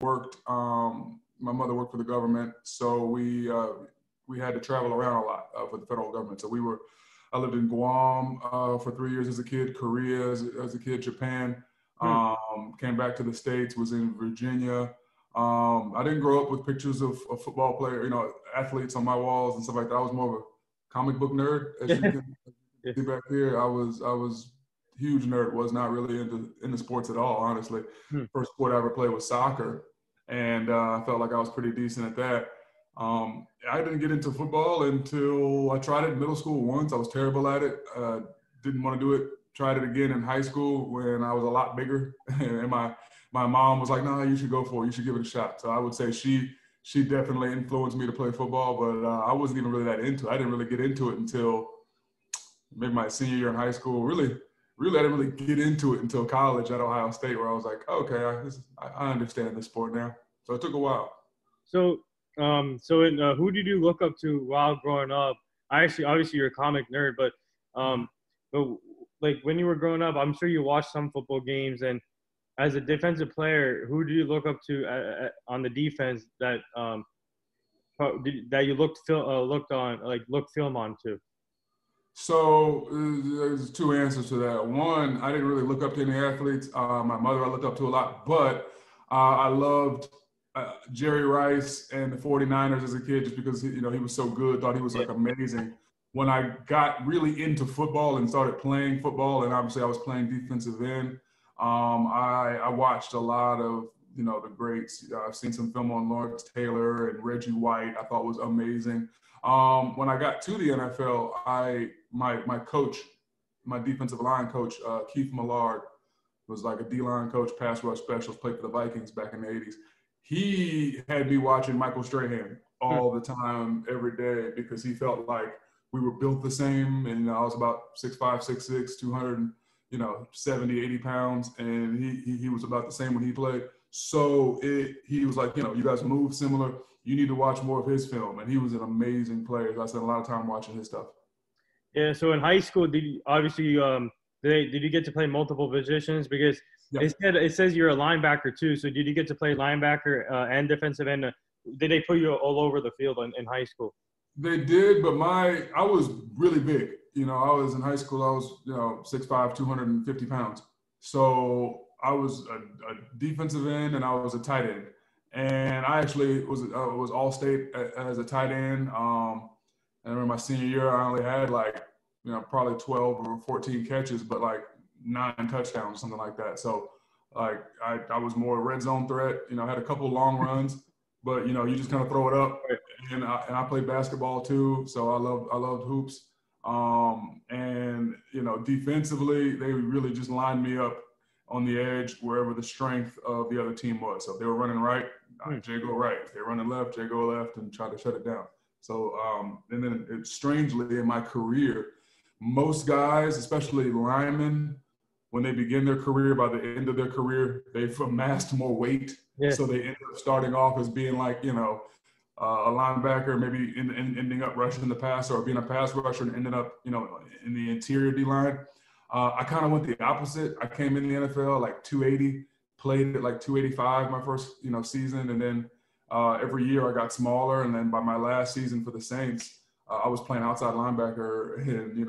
worked. My mother worked for the government, so we had to travel around a lot for the federal government. So I lived in Guam for 3 years as a kid, Korea as a kid, Japan. Came back to the States, was in Virginia. I didn't grow up with pictures of football players, athletes on my walls and stuff like that. I was more of a comic book nerd, as you can see back here. I was huge nerd. Was not really into sports at all, honestly. First sport I ever played was soccer, and I felt like I was pretty decent at that. I didn't get into football until I tried it in middle school once. I was terrible at it. Didn't want to do it. Tried it again in high school when I was a lot bigger, and my mom was like, "No, you should go for it. You should give it a shot." So I would say she definitely influenced me to play football, but I wasn't even really that into it. I didn't really get into it until maybe my senior year in high school. Really, I didn't really get into it until college at Ohio State, where I was like, okay, I understand this sport now. So it took a while. So, who did you look up to while growing up? Obviously, you're a comic nerd, but like when you were growing up, I'm sure you watched some football games. And as a defensive player, who do you look up to on the defense that you looked film on to? So there's two answers to that. One, I didn't really look up to any athletes. My mother I looked up to a lot, but I loved Jerry Rice and the 49ers as a kid just because he was so good, thought he was like amazing. When I got really into football and started playing football, and obviously I was playing defensive end, I watched a lot of the greats. I've seen some film on Lawrence Taylor and Reggie White. I thought was amazing. When I got to the NFL, my coach, my defensive line coach, Keith Millard, was like a D-line coach, pass rush specialist, played for the Vikings back in the 80s. He had me watching Michael Strahan all the time, every day, because he felt like we were built the same. And I was about 6'5", 6'6", 270, 80 pounds. And he was about the same when he played. So he was like, you guys move similar. You need to watch more of his film. And he was an amazing player. I spent a lot of time watching his stuff. Yeah. So in high school, did you get to play multiple positions? Because it says you're a linebacker too. So did you get to play linebacker and defensive end? Did they put you all over the field in high school? They did, but I was really big. I was in high school. I was 6'5", 250 pounds. So I was a defensive end and I was a tight end. And I actually was all-state as a tight end. And in my senior year, I only had probably 12 or 14 catches, but 9 touchdowns, something like that. So I was more a red zone threat. I had a couple of long runs, but you just kind of throw it up. And I played basketball too, so I loved hoops. And defensively, they really just lined me up on the edge wherever the strength of the other team was. So if they were running right, Jay go right. If they're running left, Jay go left, and try to shut it down. So and then strangely in my career, most guys, especially linemen, when they begin their career, by the end of their career, they've amassed more weight. Yeah. So they end up starting off as being a linebacker, maybe ending up rushing the pass, or being a pass rusher and ending up, in the interior D-line. I kind of went the opposite. I came in the NFL 280, played at 285 my first, season. And then every year I got smaller. And then by my last season for the Saints, I was playing outside linebacker and,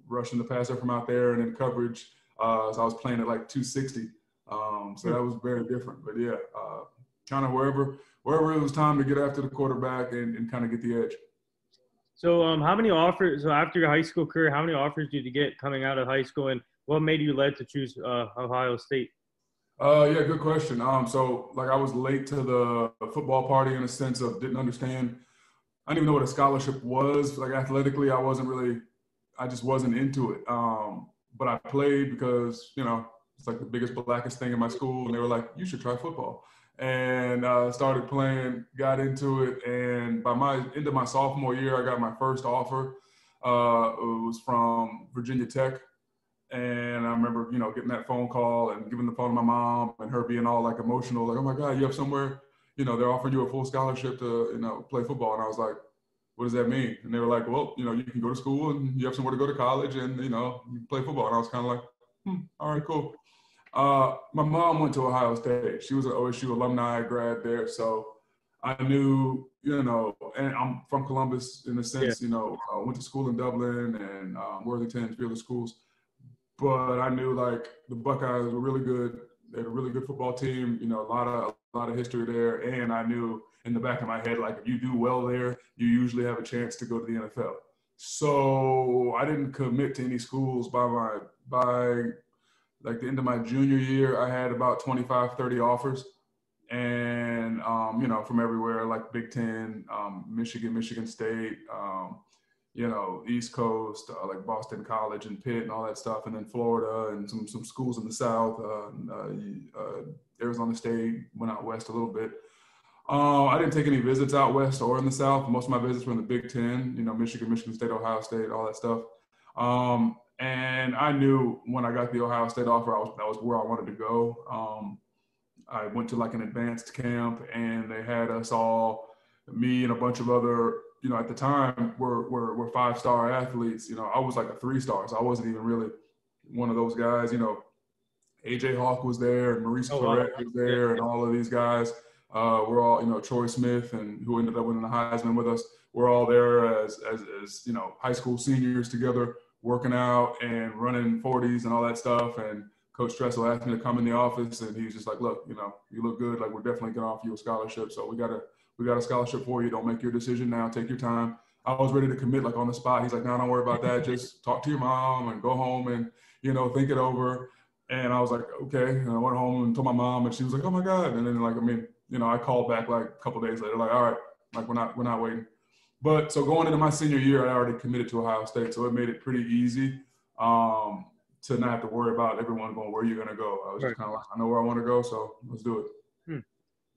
rushing the passer from out there and in coverage. So I was playing at 260. So that was very different. But yeah, kind of wherever it was time to get after the quarterback and kind of get the edge. So how many offers, so after your high school career, how many offers did you get coming out of high school, and what made you led to choose Ohio State? Yeah, good question. So I was late to the football party in a sense of didn't understand. I didn't even know what a scholarship was. Athletically, I just wasn't into it. But I played because, it's the biggest, blackest thing in my school. And they were like, you should try football. And started playing, got into it. And by my end of my sophomore year, I got my first offer. It was from Virginia Tech. And I remember, getting that phone call and giving the phone to my mom and her being all emotional, oh my God, you have somewhere, they're offering you a full scholarship to, play football. And I was like, what does that mean? And they were like, well, you can go to school and you have somewhere to go to college and, you can play football. And I was kind of like, all right, cool. My mom went to Ohio State. She was an OSU alumni grad there, so I knew, and I'm from Columbus in the Yeah. sense, I went to school in Dublin and Worthington, few other schools. But I knew like the Buckeyes were really good. They had a really good football team. A lot of history there. And I knew in the back of my head, like if you do well there, you usually have a chance to go to the NFL. So I didn't commit to any schools by like the end of my junior year. I had about 25, 30 offers, and from everywhere, like Big Ten, Michigan State, East Coast, like Boston College and Pitt and all that stuff, and then Florida and some schools in the South, Arizona State, went out west a little bit. I didn't take any visits out west or in the South. Most of my visits were in the Big Ten, Michigan State, Ohio State, all that stuff. And I knew when I got the Ohio State offer, that was where I wanted to go. I went to like an advanced camp, and they had us all, me and a bunch of other, at the time were 5-star athletes. I was like a 3-star, so I wasn't even really one of those guys. AJ Hawk was there, and Maurice Claret was there, and all of these guys. We're all, Troy Smith, and who ended up winning the Heisman with us. We're all there as high school seniors together, working out and running 40s and all that stuff. And Coach Tressel asked me to come in the office, and he was just like, "Look, you look good. Like, we're definitely going to offer you a scholarship. So we got a scholarship for you. Don't make your decision now. Take your time." I was ready to commit, like on the spot. He's like, "No, don't worry about that. Just talk to your mom and go home and think it over." And I was like, "Okay." And I went home and told my mom, and she was like, "Oh my God!" And then I called back like a couple of days later, like, "All right, like we're not waiting." But so going into my senior year, I already committed to Ohio State, so it made it pretty easy to not have to worry about everyone going, "Where are you going to go?" I was just kind of like, "I know where I want to go, so let's do it."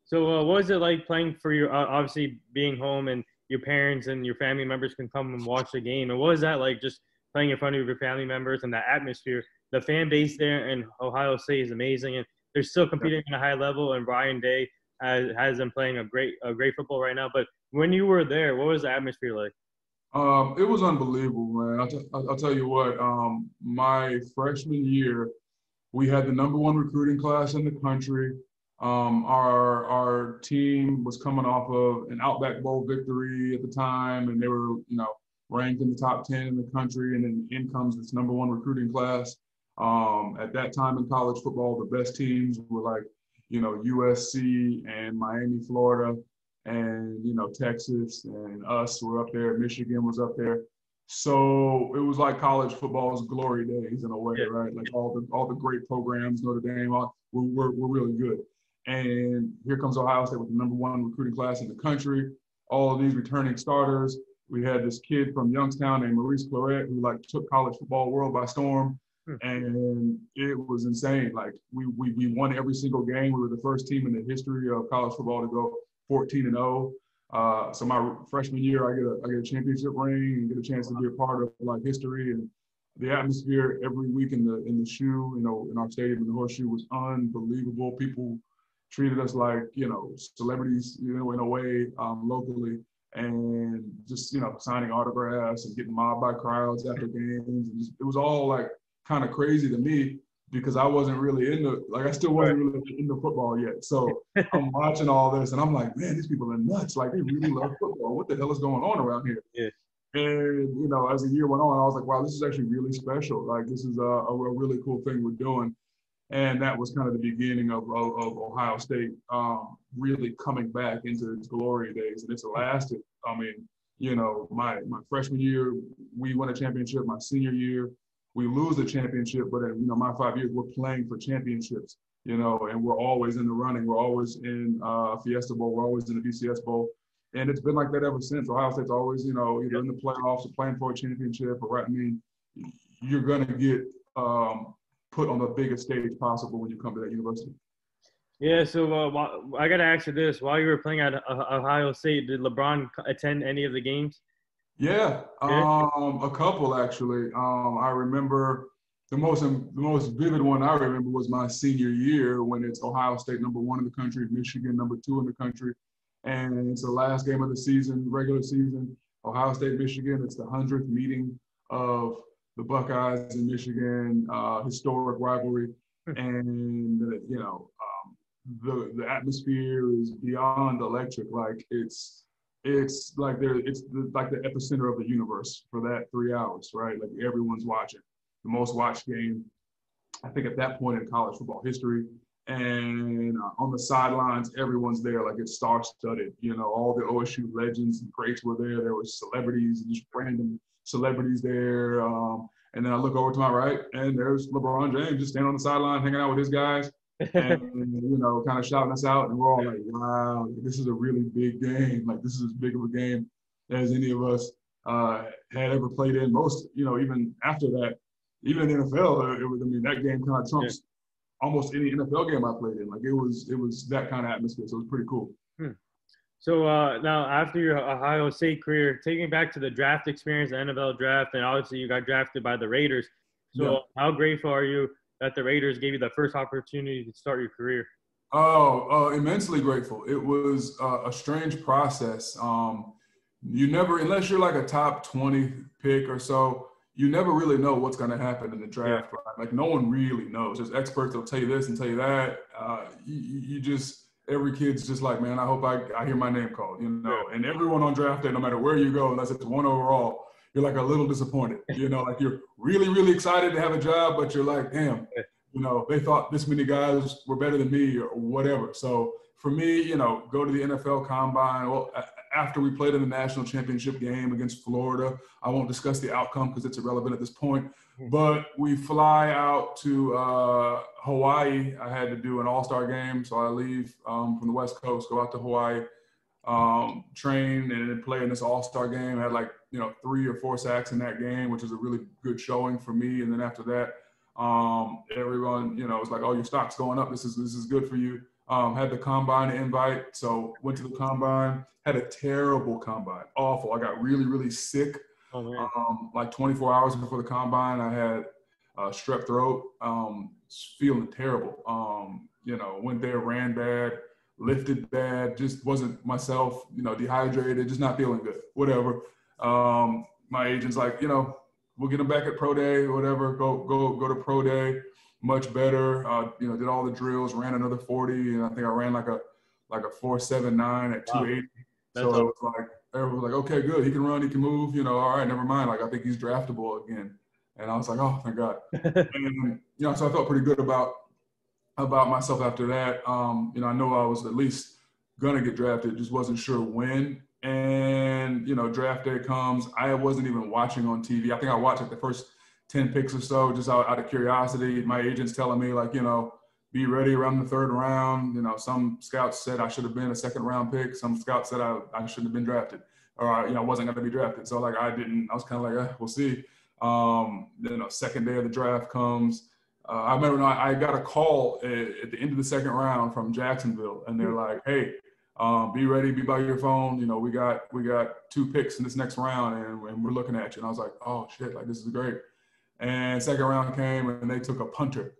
So what was it like playing for your, obviously being home and your parents and your family members can come and watch the game? And what was that like, just playing in front of your family members and the atmosphere? The fan base there in Ohio State is amazing, and they're still competing at a high level. And Ryan Day has them playing a great football right now. But when you were there, what was the atmosphere like? It was unbelievable, man. I'll tell you what. My freshman year, we had the #1 recruiting class in the country. Our team was coming off of an Outback Bowl victory at the time, and they were ranked in the top 10 in the country. And then in comes this #1 recruiting class. At that time in college football, the best teams were like USC and Miami, Florida, and Texas, and us were up there. Michigan was up there. So it was like college football's glory days in a way, right? Like all the great programs, Notre Dame, were really good. And here comes Ohio State with the #1 recruiting class in the country. All of these returning starters. We had this kid from Youngstown named Maurice Claret who like took college football world by storm. And it was insane. Like we won every single game. We were the first team in the history of college football to go 14-0. So my freshman year, I get a championship ring and get a chance to be a part of like history. And the atmosphere every week in the shoe, in our stadium in the Horseshoe was unbelievable. People treated us like celebrities, in a way, locally, and just signing autographs and getting mobbed by crowds after games. And it was all like kind of crazy to me because I wasn't really I still wasn't really into football yet. So I'm watching all this and I'm like, man, these people are nuts. Like they really love football. What the hell is going on around here? Yeah. And, as the year went on, I was like, wow, this is actually really special. Like this is a really cool thing we're doing. And that was kind of the beginning of Ohio State really coming back into its glory days. And it's lasted. I mean, my freshman year, we won a championship. My senior year, we lose the championship, but in my 5 years, we're playing for championships, and we're always in the running. We're always in Fiesta Bowl. We're always in the BCS Bowl. And it's been like that ever since. Ohio State's always, either in the playoffs or playing for a championship or right. I mean, you're going to get put on the biggest stage possible when you come to that university. Yeah, so I got to ask you this. While you were playing at Ohio State, did LeBron attend any of the games? Yeah, a couple actually. I remember the most vivid one I remember was my senior year when it's Ohio State #1 in the country, Michigan #2 in the country, and it's the last game of the season, regular season. Ohio State, Michigan. It's the 100th meeting of the Buckeyes in Michigan, historic rivalry. and the atmosphere is beyond electric. Like it's like like the epicenter of the universe for that 3 hours, right? Like everyone's watching. The most watched game, I think, at that point in college football history. And on the sidelines, everyone's there. Like it's star-studded. All the OSU legends and greats were there. There were celebrities, just random celebrities there. And then I look over to my right, and there's LeBron James just standing on the sideline, hanging out with his guys, and kind of shouting us out. And we're all like, "Wow, this is a really big game. Like this is as big of a game as any of us had ever played in." Most, even after that, even in the NFL, that game kind of trumps almost any NFL game I played in. Like it was that kind of atmosphere. So it was pretty cool. So now after your Ohio State career, taking back to the draft experience, the NFL draft, and obviously you got drafted by the Raiders. So how grateful are you that the Raiders gave you the first opportunity to start your career? Oh, immensely grateful. It was a strange process. You never, unless you're like a top 20 pick or so, you never really know what's going to happen in the draft. Yeah. Right? Like no one really knows. There's experts that'll tell you this and tell you that. You just, every kid's just like, man, I hope I hear my name called, And everyone on draft day, no matter where you go, unless it's 1 overall, you're like a little disappointed. Like you're really, really excited to have a job, but you're like, damn, they thought this many guys were better than me or whatever. So for me, go to the NFL Combine. Well, after we played in the national championship game against Florida, I won't discuss the outcome because it's irrelevant at this point, but we fly out to Hawaii. I had to do an all-star game. So I leave from the West Coast, go out to Hawaii, train and then play in this all-star game. I had 3 or 4 sacks in that game, which was a really good showing for me. And then after that, everyone, was like, "Oh, your stock's going up. This is good for you." Had the combine invite, so went to the combine. Had a terrible combine, awful. I got really, really sick. Oh, man. 24 hours before the combine, I had strep throat, feeling terrible. Went there, ran bad, lifted bad, just wasn't myself. Dehydrated, just not feeling good. Whatever. My agent's like, we'll get him back at pro day or whatever. Go to pro day. Much better. Did all the drills, ran another 40, and I think I ran like a 4.79 at 280. So it was like everyone was like, okay, good. He can run, he can move. All right, never mind. Like I think he's draftable again. And I was like, oh, thank God. And so I felt pretty good about myself after that. I know I was at least gonna get drafted, just wasn't sure when. And draft day comes. I wasn't even watching on TV. I think I watched the first 10 picks or so, just out of curiosity. My agent's telling me be ready around the 3rd round. Some scouts said I should have been a 2nd round pick. Some scouts said I shouldn't have been drafted, or I wasn't going to be drafted. So I was kind of like, we'll see. Second day of the draft comes. I remember I got a call at the end of the 2nd round from Jacksonville, and they're like, hey, be ready, be by your phone. We got 2 picks in this next round, and we're looking at you. And I was like, oh shit, this is great. And 2nd round came, and they took a punter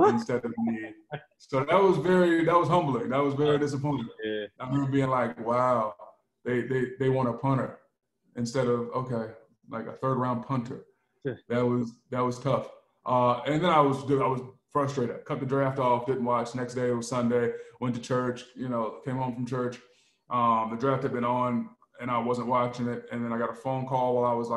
instead of me. So that was humbling. That was very disappointing. Yeah. I remember being like, wow, they want a punter instead of, okay, like a 3rd round punter. Yeah. That was tough. And then I was frustrated. Cut the draft off, didn't watch. Next day, it was Sunday, went to church, came home from church. The draft had been on, and I wasn't watching it. And then I got a phone call while I was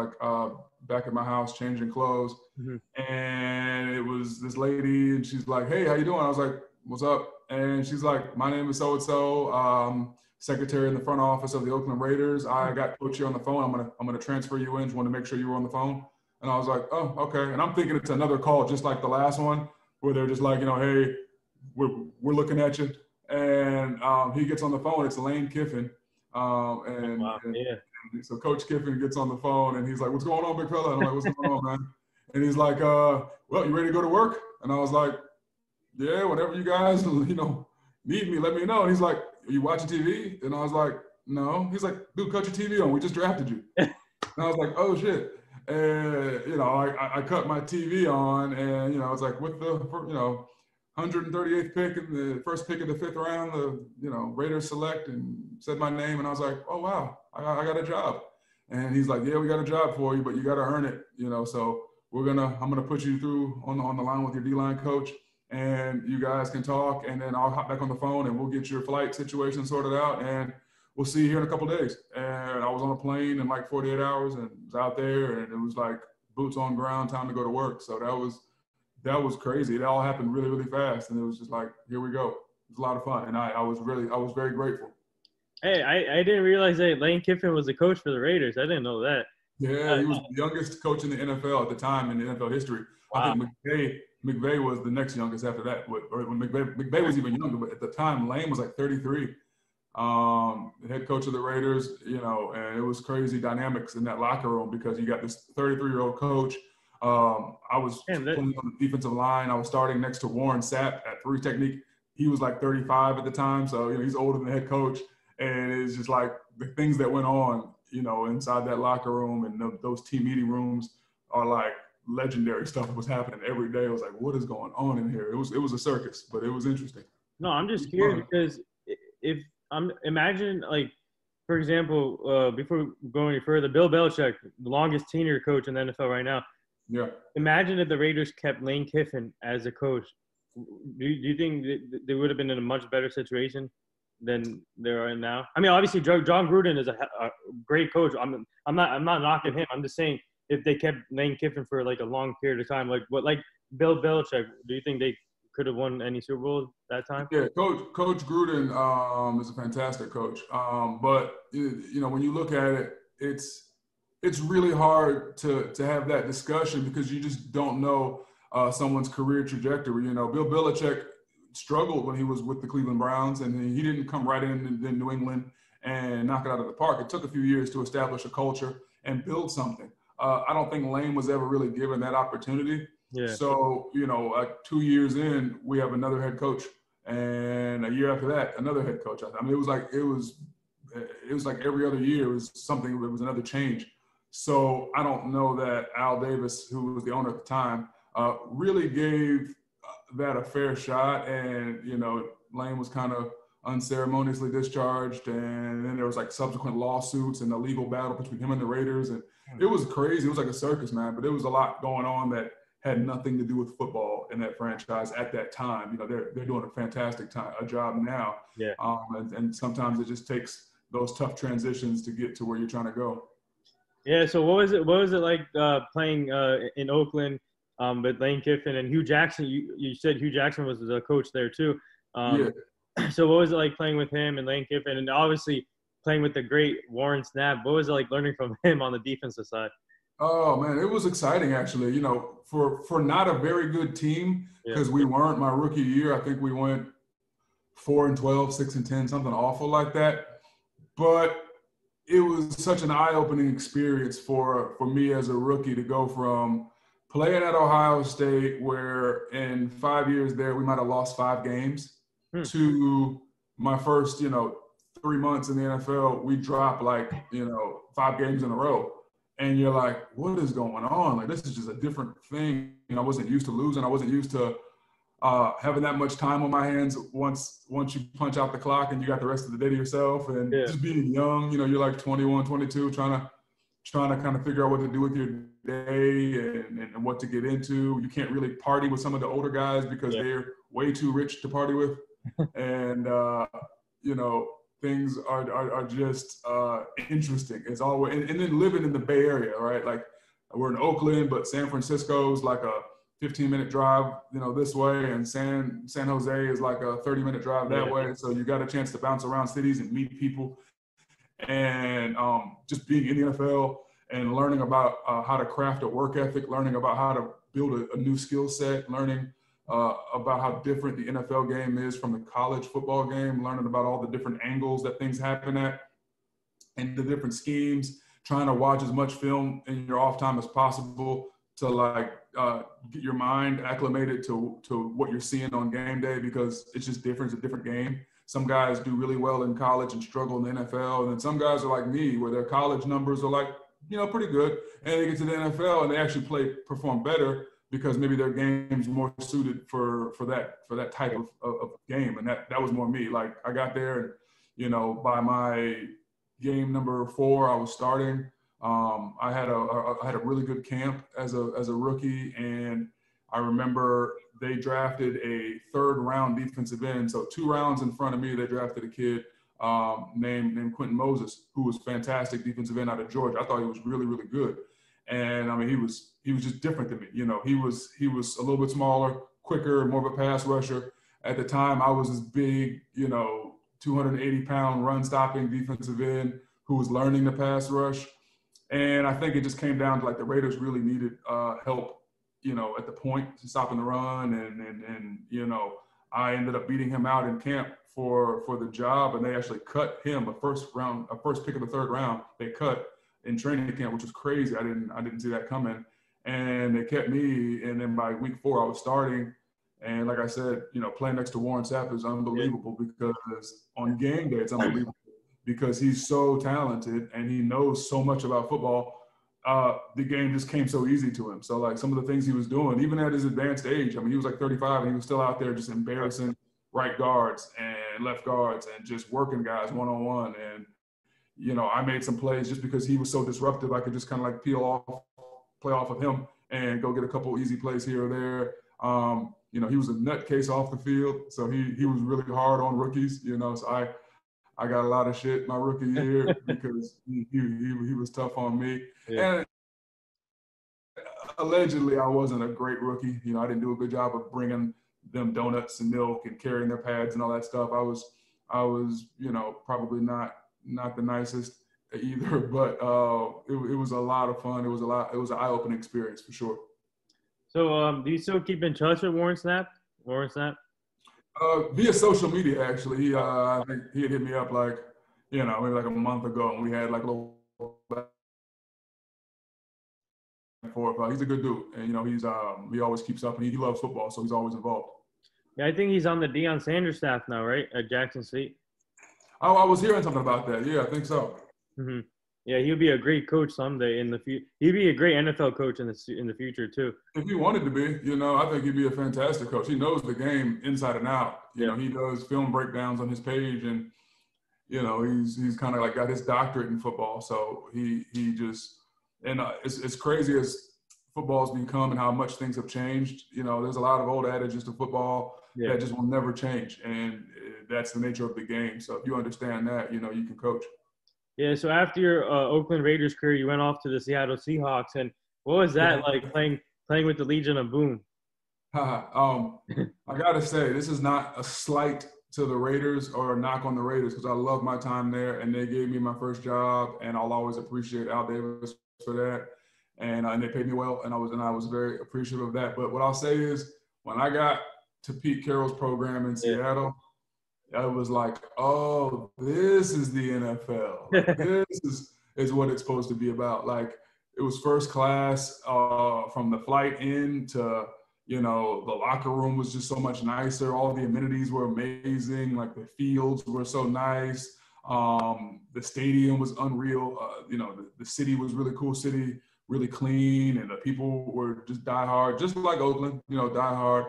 back at my house changing clothes. Mm-hmm. And it was this lady, and she's like, hey, how you doing? I was like, what's up? And she's like, my name is so-and-so, secretary in the front office of the Oakland Raiders. I got Coach here on the phone. I'm gonna transfer you in. Just want to make sure you were on the phone. And I was like, oh, okay. And I'm thinking it's another call, just like the last one, where they're just like, hey, we're looking at you. And he gets on the phone. It's Lane Kiffin. And so Coach Kiffin gets on the phone, and he's like, what's going on, big fella? And I'm like, what's going on, man? And he's like, well, you ready to go to work? And I was like, yeah, whenever you guys, need me, let me know. And he's like, are you watching TV? And I was like, no. He's like, dude, cut your TV on. We just drafted you. And I was like, oh, shit. And, I cut my TV on, and, it's like with the, 138th pick and the first pick of the 5th round, the, Raiders select and said my name. And I was like, oh, wow, I got a job. And he's like, yeah, we got a job for you, but you got to earn it, so I'm going to put you through on the line with your D-line coach. and you guys can talk, and then I'll hop back on the phone and we'll get your flight situation sorted out, and we'll see you here in a couple of days. And I was on a plane in like 48 hours and was out there, and it was like boots on ground, time to go to work. So that was crazy. It all happened really, really fast, and it was just like, here we go. It was a lot of fun, and I was very grateful. Hey, I didn't realize that Lane Kiffin was the coach for the Raiders. I didn't know that. Yeah, he was the youngest coach in the NFL at the time in the NFL history. Wow. I think McVay was the next youngest after that. Or when McVay was even younger, but at the time Lane was like 33. The head coach of the Raiders, and it was crazy dynamics in that locker room because you got this 33-year-old coach. I was playing on the defensive line. I was starting next to Warren Sapp at three technique. He was like 35 at the time, so he's older than the head coach. And it's just like the things that went on, inside that locker room and those team meeting rooms are like legendary stuff that was happening every day. It was like, what is going on in here? It was a circus, but it was interesting. No, I'm just curious because if imagine, like, for example, before going any further, Bill Belichick, the longest tenure coach in the NFL right now. Yeah. Imagine if the Raiders kept Lane Kiffin as a coach. Do you think they would have been in a much better situation than they are in now? I mean, obviously, John Gruden is a great coach. I'm not knocking him. I'm just saying if they kept Lane Kiffin for like a long period of time, like Bill Belichick, do you think they could have won any Super Bowl that time? Yeah, Coach Gruden is a fantastic coach. But when you look at it, it's really hard to have that discussion because you just don't know someone's career trajectory. Bill Belichick struggled when he was with the Cleveland Browns, and he didn't come right in New England and knock it out of the park. It took a few years to establish a culture and build something. I don't think Lane was ever really given that opportunity. Yeah. So, 2 years in, we have another head coach, and a year after that, another head coach. I mean, it was like every other year it was something. It was another change. So I don't know that Al Davis, who was the owner at the time, really gave that a fair shot. And Lane was kind of unceremoniously discharged, and then there was like subsequent lawsuits and a legal battle between him and the Raiders, and it was crazy. It was like a circus, man. But there was a lot going on that had nothing to do with football in that franchise at that time. They're doing a fantastic job now. Yeah. And sometimes it just takes those tough transitions to get to where you're trying to go. Yeah. So what was it like playing in Oakland with Lane Kiffin and Hugh Jackson? You said Hugh Jackson was the coach there too. Yeah. So what was it like playing with him and Lane Kiffin, and obviously playing with the great Warren Sapp? What was it like learning from him on the defensive side? Oh man, it was exciting actually. For not a very good team, because we weren't my rookie year. I think we went 4-12, 6-10, something awful like that. But it was such an eye-opening experience for me as a rookie to go from playing at Ohio State, where in 5 years there we might have lost 5 games, to my first 3 months in the NFL, we dropped 5 games in a row. And you're like, what is going on? Like, this is just a different thing. I wasn't used to losing. I wasn't used to having that much time on my hands once you punch out the clock and you got the rest of the day to yourself. And just being young, you're like 21, 22, trying to kind of figure out what to do with your day and what to get into. You can't really party with some of the older guys because they're way too rich to party with. And, things are just interesting. It's always, and then living in the Bay Area, right? Like, we're in Oakland, but San Francisco's like a 15-minute drive, this way, and San Jose is like a 30-minute drive that way. So you got a chance to bounce around cities and meet people, and just being in the NFL and learning about how to craft a work ethic, learning about how to build a new skill set, learning about how different the NFL game is from the college football game, learning about all the different angles that things happen at and the different schemes, trying to watch as much film in your off time as possible to get your mind acclimated to what you're seeing on game day, because it's just different. It's a different game. Some guys do really well in college and struggle in the NFL. And then some guys are like me, where their college numbers are pretty good. And they get to the NFL and they actually perform better, because maybe their game's more suited for that type of game. And that was more me. Like, I got there and, by my game number 4, I was starting. I had a really good camp as a rookie. And I remember they drafted a 3rd-round defensive end. So 2 rounds in front of me, they drafted a kid named Quentin Moses, who was fantastic defensive end out of Georgia. I thought he was really, really good. And I mean, he was just different than me. You know, he was a little bit smaller, quicker, more of a pass rusher. At the time, I was this big, 280-pound run-stopping defensive end who was learning the pass rush. And I think it just came down to, like, the Raiders really needed help, at the point, stopping the run. And I ended up beating him out in camp for the job, and they actually cut him a first pick of the 3rd round. They cut in training camp, which was crazy. I didn't see that coming. And they kept me, and then by week 4, I was starting. And like I said, playing next to Warren Sapp is unbelievable because on game day, it's unbelievable because he's so talented and he knows so much about football. The game just came so easy to him. So, like, some of the things he was doing, even at his advanced age, I mean, he was like 35 and he was still out there just embarrassing right guards and left guards and just working guys one-on-one. And, I made some plays just because he was so disruptive. I could just kind of like play off of him and go get a couple easy plays here or there. He was a nutcase off the field, so he was really hard on rookies, so I got a lot of shit my rookie year because he was tough on me. Yeah. And allegedly I wasn't a great rookie. I didn't do a good job of bringing them donuts and milk and carrying their pads and all that stuff. I was probably not the nicest either, but it was a lot of fun. It was an eye-opening experience for sure. So do you still keep in touch with Warren Sapp? Via social media, actually. I think he had hit me up maybe like a month ago, and we had like a little back and forth. He's a good dude, and he always keeps up, and he loves football, so he's always involved. Yeah, I think he's on the Deion Sanders staff now, right, at Jackson State. Oh, I was hearing something about that. Yeah, I think so. Mm-hmm. Yeah, he'll be a great coach someday in the future. He'd be a great NFL coach in the future too. If he wanted to be, I think he'd be a fantastic coach. He knows the game inside and out. He does film breakdowns on his page, and he's kind of like got his doctorate in football. So he just and it's crazy as football's become and how much things have changed. There's a lot of old adages to football that just will never change, and that's the nature of the game. So if you understand that, you can coach. Yeah, so after your Oakland Raiders career, you went off to the Seattle Seahawks, and what was that like playing with the Legion of Boom? I gotta say, this is not a slight to the Raiders or a knock on the Raiders because I love my time there, and they gave me my first job, and I'll always appreciate Al Davis for that, and they paid me well, and I was very appreciative of that. But what I'll say is, when I got to Pete Carroll's program in Seattle. I was like, oh, this is the NFL. This is what it's supposed to be about. Like, it was first class from the flight in to, the locker room was just so much nicer. All the amenities were amazing. Like, the fields were so nice. The stadium was unreal. The city was really cool city, really clean. And the people were just diehard, just like Oakland, diehard.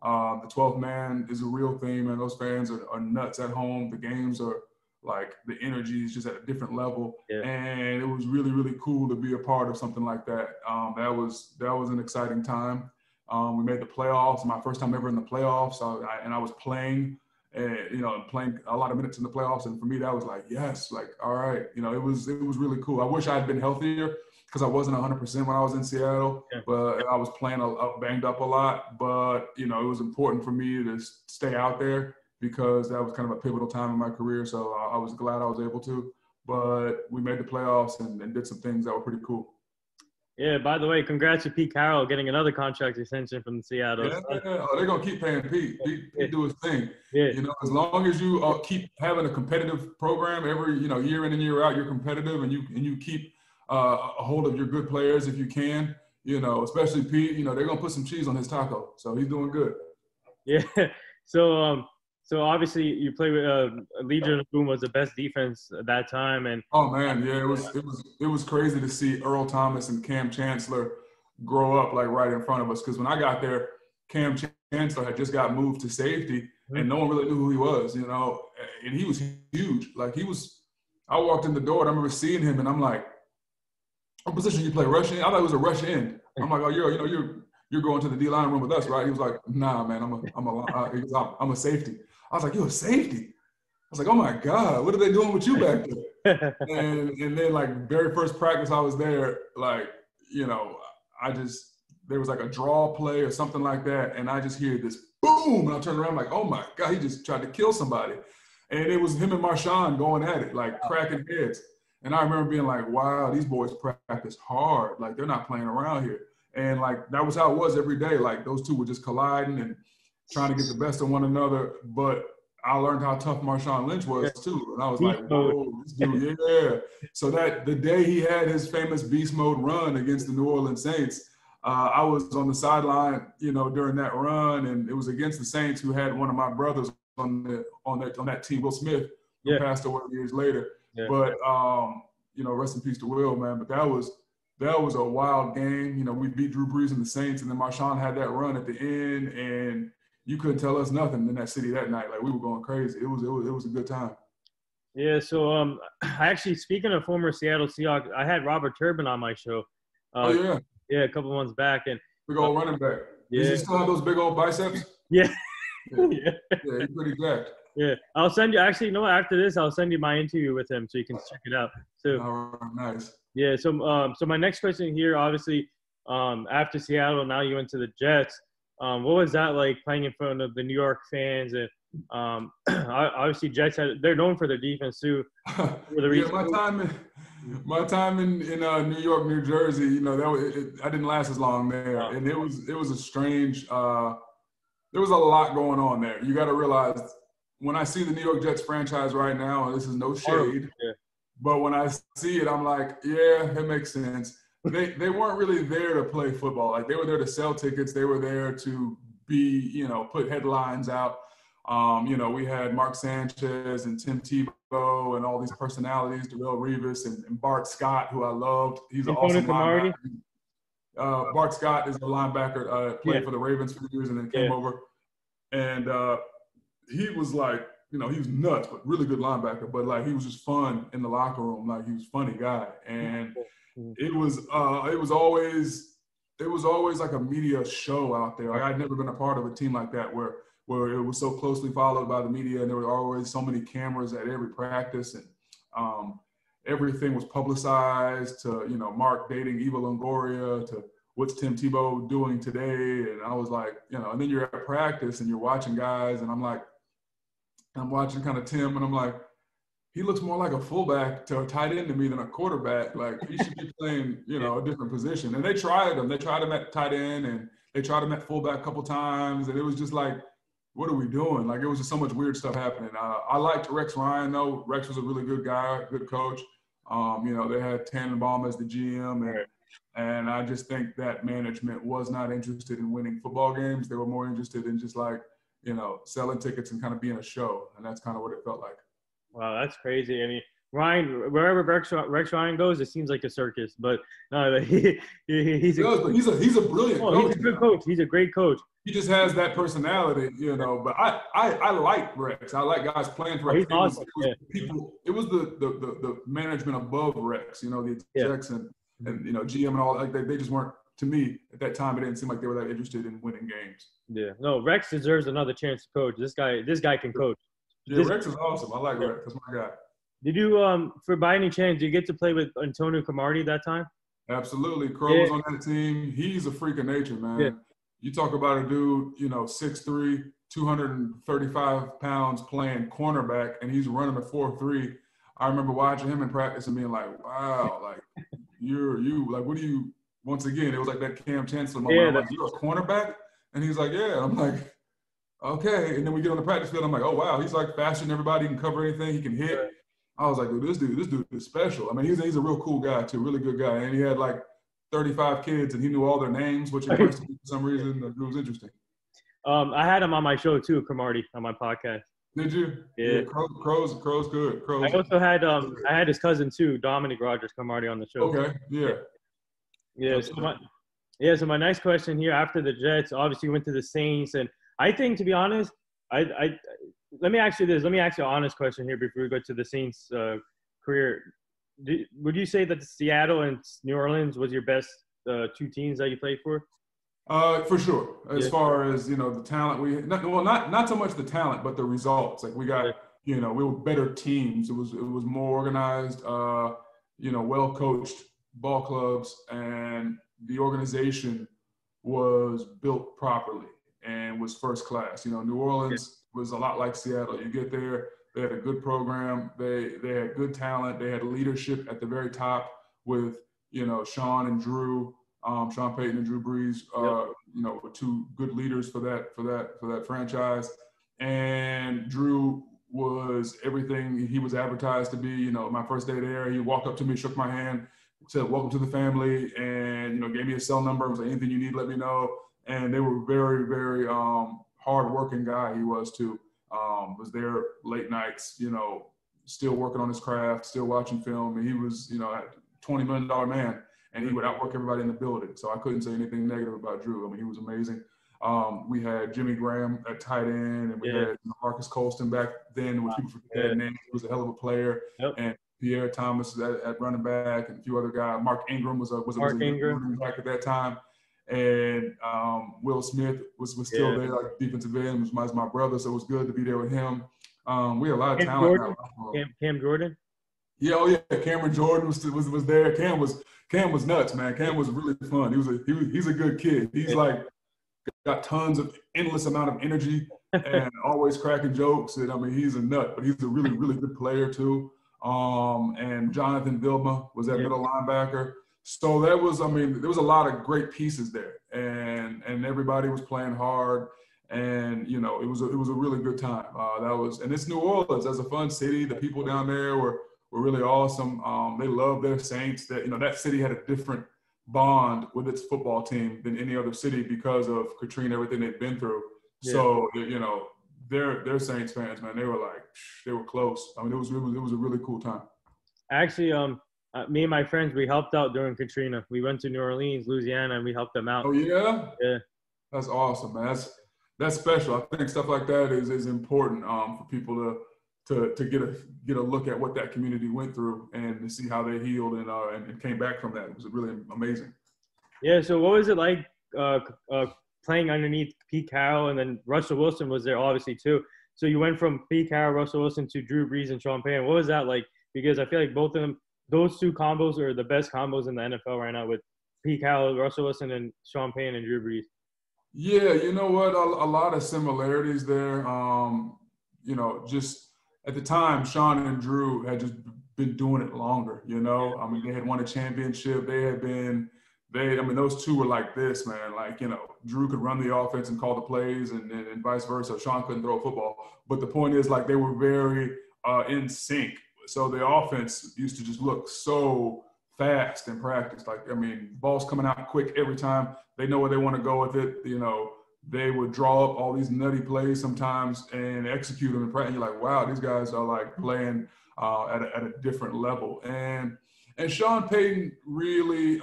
The 12th man is a real thing, and those fans are nuts at home. The games are like, the energy is just at a different level. Yeah. And it was really, really cool to be a part of something like that. That was an exciting time. We made the playoffs, my first time ever in the playoffs. I was playing, playing a lot of minutes in the playoffs. And for me, that was like, yes, like, all right. It was really cool. I wish I had been healthier, because I wasn't 100% when I was in Seattle, but I was playing banged up a lot. But, it was important for me to stay out there because that was kind of a pivotal time in my career. So I was glad I was able to. But we made the playoffs and did some things that were pretty cool. Yeah, by the way, congrats to Pete Carroll getting another contract extension from Seattle. Yeah, they're going to keep paying Pete. Pete do his thing. Yeah. As long as you keep having a competitive program every, year in and year out, you're competitive and you keep a hold of your good players if you can, especially Pete, they're going to put some cheese on his taco. So he's doing good. Yeah. So obviously you play with Legion of Boom was the best defense at that time. And oh man, yeah, it was crazy to see Earl Thomas and Cam Chancellor grow up like right in front of us. Because when I got there, Cam Chancellor had just got moved to safety, and no one really knew who he was, and he was huge. Like I walked in the door and I remember seeing him, and I'm like, what position you play, rush end? I thought it was a rush end. I'm like, oh, you're you're going to the D-line room with us, right? He was like, nah, man, I'm a safety. I was like, you're a safety? I was like, oh my God, what are they doing with you back there? And then like very first practice I was there, like, you know, there was like a draw play or something like that. And I just hear this boom. And I turn around like, oh my God, he just tried to kill somebody. And it was him and Marshawn going at it, like cracking heads. And I remember being like, wow, these boys practice hard. Like they're not playing around here. And like, that was how it was every day. Like those two were just colliding and trying to get the best of one another. But I learned how tough Marshawn Lynch was too. And I was like, whoa, this dude, yeah. So that the day he had his famous beast mode run against the New Orleans Saints, I was on the sideline, you know, during that run, and it was against the Saints, who had one of my brothers on that team, Will Smith, who passed away years later. Yeah. But you know, rest in peace to Will, man. But that was a wild game. You know, we beat Drew Brees and the Saints, and then Marshawn had that run at the end, and you couldn't tell us nothing in that city that night. Like we were going crazy. It was a good time. Yeah. So actually, speaking of former Seattle Seahawks, I had Robert Turbin on my show. Oh yeah. Yeah, a couple months back, and big old running back. Yeah. Does he still have those big old biceps? Yeah. Yeah, he's pretty jacked. Yeah, I'll send you. Actually, you know what? After this, I'll send you my interview with him so you can check it out. So, nice. Yeah. So my next question here, obviously, after Seattle, now you went to the Jets. What was that like playing in front of the New York fans? And obviously, Jets they're known for their defense too. My time in New York, New Jersey, you know, I didn't last as long there, and it was a strange. There was a lot going on there. You got to realize, when I see the New York Jets franchise right now, this is no shade, but when I see it, I'm like, yeah, it makes sense. They weren't really there to play football. Like they were there to sell tickets. They were there to be, you know, put headlines out. You know, we had Mark Sanchez and Tim Tebow and all these personalities, Darrelle Revis and Bart Scott, who I loved. He's an awesome linebacker. Bart Scott is a linebacker, played for the Ravens for years and then came over. And he was like, you know, he was nuts, but really good linebacker. But like, he was just fun in the locker room. Like, he was a funny guy. And it was always like a media show out there. Like, I'd never been a part of a team like that where it was so closely followed by the media, and there were always so many cameras at every practice, and everything was publicized, to, you know, Mark dating Eva Longoria, to what's Tim Tebow doing today. And I was like, you know, and then you're at practice and you're watching guys, and I'm watching kind of Tim, and I'm like, he looks more like a fullback to a tight end to me than a quarterback. Like, he should be playing, you know, a different position. And they tried him. They tried him at tight end, and they tried him at fullback a couple times, and it was just like, what are we doing? Like, it was just so much weird stuff happening. I liked Rex Ryan, though. Rex was a really good guy, good coach. You know, they had Tannenbaum as the GM, and I just think that management was not interested in winning football games. They were more interested in just, like, you know, selling tickets and kind of being a show, and that's kind of what it felt like. Wow, that's crazy. I mean, Ryan, wherever Rex Ryan goes, it seems like a circus. But he's a brilliant coach. He's a good coach. He's a great coach. He just has that personality, you know. But I like Rex. I like guys playing for Rex. He's awesome. It was the management above Rex, you know, the execs and you know, GM and all. Like they just weren't, to me at that time. It didn't seem like they were that interested in winning games. Yeah, no, Rex deserves another chance to coach. This guy can coach. Yeah, Rex is awesome. I like Rex. That's my guy. Did you, by any chance, did you get to play with Antonio Cromartie that time? Absolutely. Crow was on that team. He's a freak of nature, man. Yeah. You talk about a dude, you know, 6'3", 235 pounds, playing cornerback, and he's running a 4.3. I remember watching him in practice and being like, wow, like, like, what do you, once again, it was like that Cam Chancellor moment. I'm like, you're a cornerback? And he's like, yeah. I'm like, okay. And then we get on the practice field. I'm like, oh, wow, he's like faster than everybody. He can cover anything. He can hit. I was like, dude, this dude is special. I mean, he's a real cool guy too, really good guy. And he had like 35 kids, and he knew all their names, which impressed me for some reason. It was interesting. I had him on my show too, Cromartie, on my podcast. Did you? Yeah. Crow's good. I also had I had his cousin too, Dominic Rogers Cromartie, on the show. Okay. Yeah. Yeah. So my next question here, after the Jets, obviously went to the Saints, and I think, to be honest, let me ask you this. Let me ask you an honest question here before we go to the Saints' career. Would you say that Seattle and New Orleans was your best two teams that you played for? For sure. As Yeah, far as, the talent not so much the talent, but the results. Like we got, yeah, we were better teams. It was more organized, well coached ball clubs, and the organization was built properly and was first class. New yeah, Orleans was a lot like Seattle. You get there, they had a good program, they had good talent, they had leadership at the very top with, Sean and Drew. Sean Payton and Drew Brees, yep, were two good leaders for that franchise. And Drew was everything he was advertised to be. My first day there, he walked up to me, shook my hand, said, "Welcome to the family," and gave me a cell number. Was like, "Anything you need, let me know." And they were very, very hard-working guy. He was too. Was there late nights, still working on his craft, still watching film. And he was, a $20 million man, and he would outwork everybody in the building. So I couldn't say anything negative about Drew. I mean, he was amazing. We had Jimmy Graham at tight end, and we yeah, had Marcus Colston back then, which people forget that yeah, name. He was a hell of a player. yep. And Pierre Thomas at running back, and a few other guys. Mark Ingram was a Mark young Ingram. running back at that time. And Will Smith was still Yeah. there, like defensive end, was my brother, so it was good to be there with him. We had a lot of Cam talent Jordan. now. Cam Jordan. Yeah, oh yeah, Cameron Jordan was there. Cam was nuts, man. Cam was really fun. He's a good kid. He's Yeah. like got tons of endless amount of energy and always cracking jokes. And I mean, he's a nut, but he's a really, really good player too. And Jonathan Vilma was that Yeah. middle linebacker. So there was a lot of great pieces there, and everybody was playing hard, and it was a really good time. And it's New Orleans as a fun city. The people down there were really awesome. They loved their Saints. That city had a different bond with its football team than any other city because of Katrina, everything they'd been through. Yeah. So they're Saints fans, man. They were close. I mean, it was a really cool time. Actually, me and my friends, we helped out during Katrina. We went to New Orleans, Louisiana, and we helped them out. Oh yeah, Yeah. that's awesome, man. That's special. I think stuff like that is important for people to get a look at what that community went through and to see how they healed and came back from that. It was really amazing. Yeah. So what was it like playing underneath Pete Carroll, and then Russell Wilson was there obviously too. So you went from Pete Carroll, Russell Wilson to Drew Brees and Sean Payton. What was that like? Because I feel like both of them, those two combos are the best combos in the NFL right now with Pete Carroll, Russell Wilson, and Sean Payton and Drew Brees. Yeah, you know what? A lot of similarities there. Just at the time, Sean and Drew had just been doing it longer. I mean, they had won a championship. Those two were like this, man. Like, Drew could run the offense and call the plays, and vice versa. Sean couldn't throw a football. But the point is, like, they were very in sync. So the offense used to just look so fast in practice. Like, I mean, balls coming out quick every time. They know where they want to go with it. They would draw up all these nutty plays sometimes and execute them in practice. You're like, wow, these guys are like playing at a different level. And Sean Payton really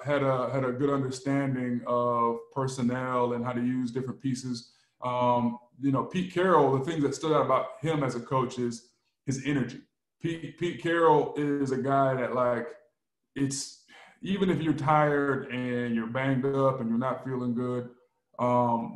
had a good understanding of personnel and how to use different pieces. Pete Carroll, the things that stood out about him as a coach is his energy. Pete Carroll is a guy that, like, it's even if you're tired and you're banged up and you're not feeling good,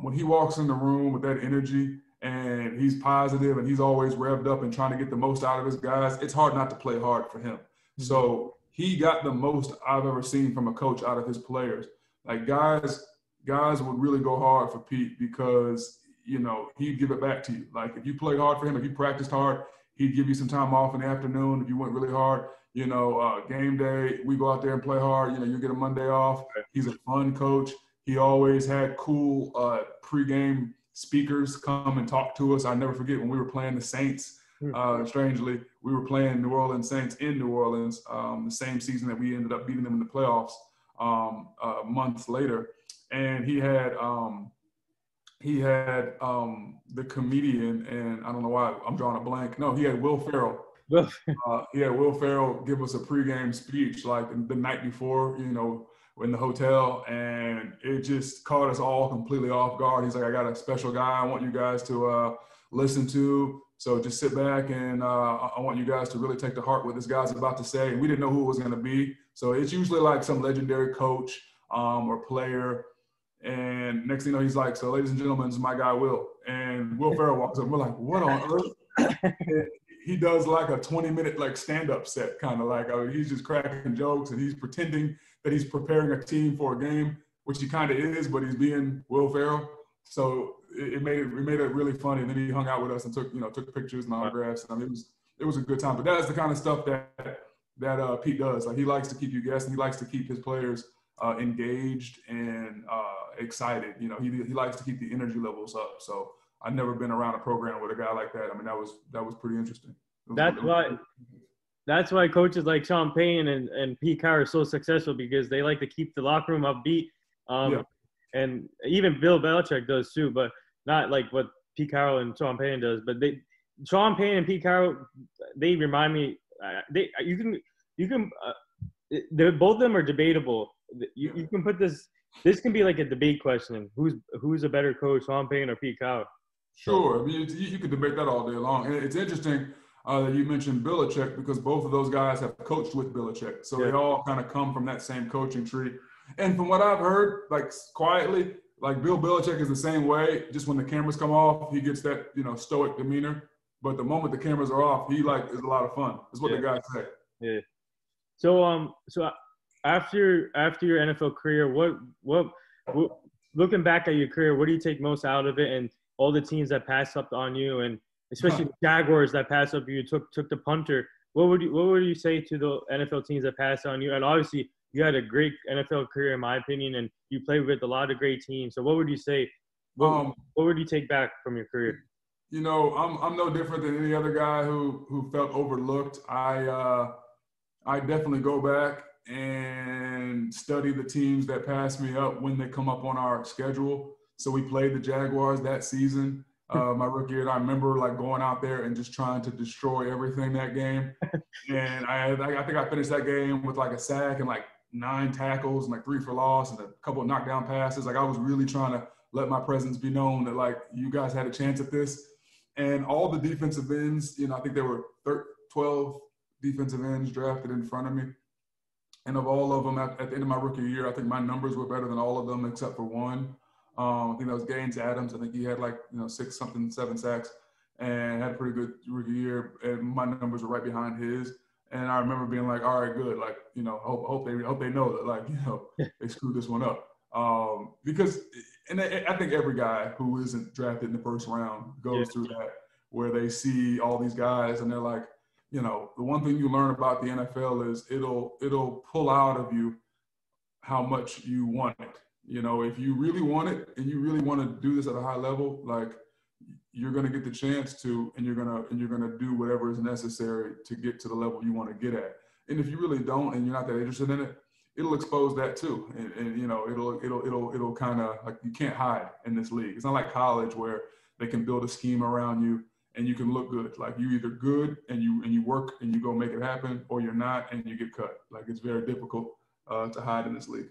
when he walks in the room with that energy and he's positive and he's always revved up and trying to get the most out of his guys, it's hard not to play hard for him. Mm-hmm. So he got the most I've ever seen from a coach out of his players. Like, guys would really go hard for Pete because, he'd give it back to you. Like, if you played hard for him, if you practiced hard, he'd give you some time off in the afternoon if you went really hard. Game day, we go out there and play hard. You get a Monday off. He's a fun coach. He always had cool pregame speakers come and talk to us. I never forget when we were playing the Saints. Strangely, we were playing New Orleans Saints in New Orleans the same season that we ended up beating them in the playoffs months later. And he had the comedian, and I don't know why I'm drawing a blank. No, he had Will Ferrell. Will Ferrell give us a pregame speech like the night before, in the hotel, and it just caught us all completely off guard. He's like, I got a special guy I want you guys to listen to. So just sit back, and I want you guys to really take to heart what this guy's about to say. And we didn't know who it was going to be. So it's usually like some legendary coach or player. And next thing you know, he's like, so ladies and gentlemen, this is my guy, Will. And Will Ferrell walks up. We're like, what on earth? And he does like a 20-minute like stand-up set, kind of like, he's just cracking jokes and he's pretending that he's preparing a team for a game, which he kind of is, but he's being Will Ferrell. So it made it really funny. And then he hung out with us and took pictures and autographs. I mean, it was a good time. But that's the kind of stuff that Pete does. Like, he likes to keep you guessing. He likes to keep his players engaged and excited. You know, he likes to keep the energy levels up. So I've never been around a program with a guy like that. I mean, that was pretty interesting. That's why coaches like Sean Payton and Pete Carroll are so successful, because they like to keep the locker room upbeat. And even Bill Belichick does too, but not like what Pete Carroll and Sean Payton does. But Sean Payton and Pete Carroll, they remind me. Both of them are debatable. You can put this. This can be like a debate question. Who's a better coach, Sean Payton or Pete Carroll? Sure. I mean, you could debate that all day long. And it's interesting that you mentioned Belichick, because both of those guys have coached with Belichick. So they all kind of come from that same coaching tree. And from what I've heard, like quietly, like Bill Belichick is the same way. Just when the cameras come off, he gets that, stoic demeanor. But the moment the cameras are off, he is a lot of fun. Is what the guys say. Yeah. So after your NFL career, what looking back at your career, what do you take most out of it, and all the teams that passed up on you, and especially the Jaguars that passed up you, took the punter? What would you say to the NFL teams that passed on you? And obviously you had a great NFL career, in my opinion, and you played with a lot of great teams. So what would you say? What would you take back from your career? I'm no different than any other guy who felt overlooked. I definitely go back and study the teams that pass me up when they come up on our schedule. So we played the Jaguars that season, my rookie year. And I remember like going out there and just trying to destroy everything that game. And I think I finished that game with like a sack and like 9 tackles and like 3 for loss and a couple of knockdown passes. Like, I was really trying to let my presence be known that like, you guys had a chance at this. And all the defensive ends, I think there were 12 defensive ends drafted in front of me. And of all of them, at the end of my rookie year, I think my numbers were better than all of them except for one. I think that was Gaines Adams. I think he had like 7 sacks, and had a pretty good rookie year. And my numbers were right behind his. And I remember being like, all right, good. Like, hope they know that, like, they screwed this one up. Because I think every guy who isn't drafted in the first round goes through that, where they see all these guys and they're like, the one thing you learn about the NFL is it'll pull out of you how much you want it. If you really want it and you really want to do this at a high level, like, you're going to get the chance to, and you're going to do whatever is necessary to get to the level you want to get at. And if you really don't, and you're not that interested in it, it'll expose that too. And it'll kind of, like, you can't hide in this league. It's not like college where they can build a scheme around you and you can look good. Like, you either good and you work and you go make it happen, or you're not and you get cut. Like, it's very difficult to hide in this league.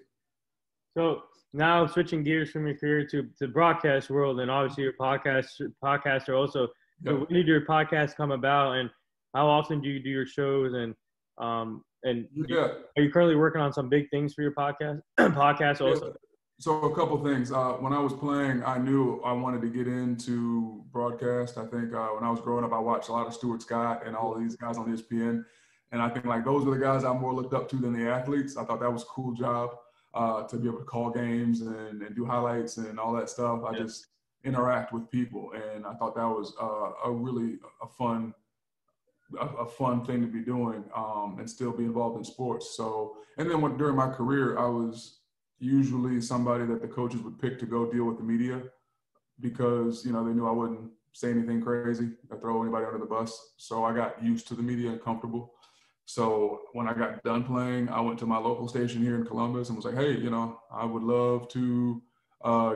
So now switching gears from your career to the broadcast world, and obviously your podcaster also. So when did your podcast come about, and how often do you do your shows? And are you currently working on some big things for your podcast? Podcast also. Yeah. So a couple things. When I was playing, I knew I wanted to get into broadcast. I think when I was growing up, I watched a lot of Stuart Scott and all of these guys on ESPN. And I think like those are the guys I more looked up to than the athletes. I thought that was a cool job to be able to call games and do highlights and all that stuff. I just interact with people. And I thought that was a really fun thing to be doing and still be involved in sports. So, and then during my career, I was usually somebody that the coaches would pick to go deal with the media, because, they knew I wouldn't say anything crazy or throw anybody under the bus. So I got used to the media and comfortable. So when I got done playing, I went to my local station here in Columbus and was like, hey, I would love to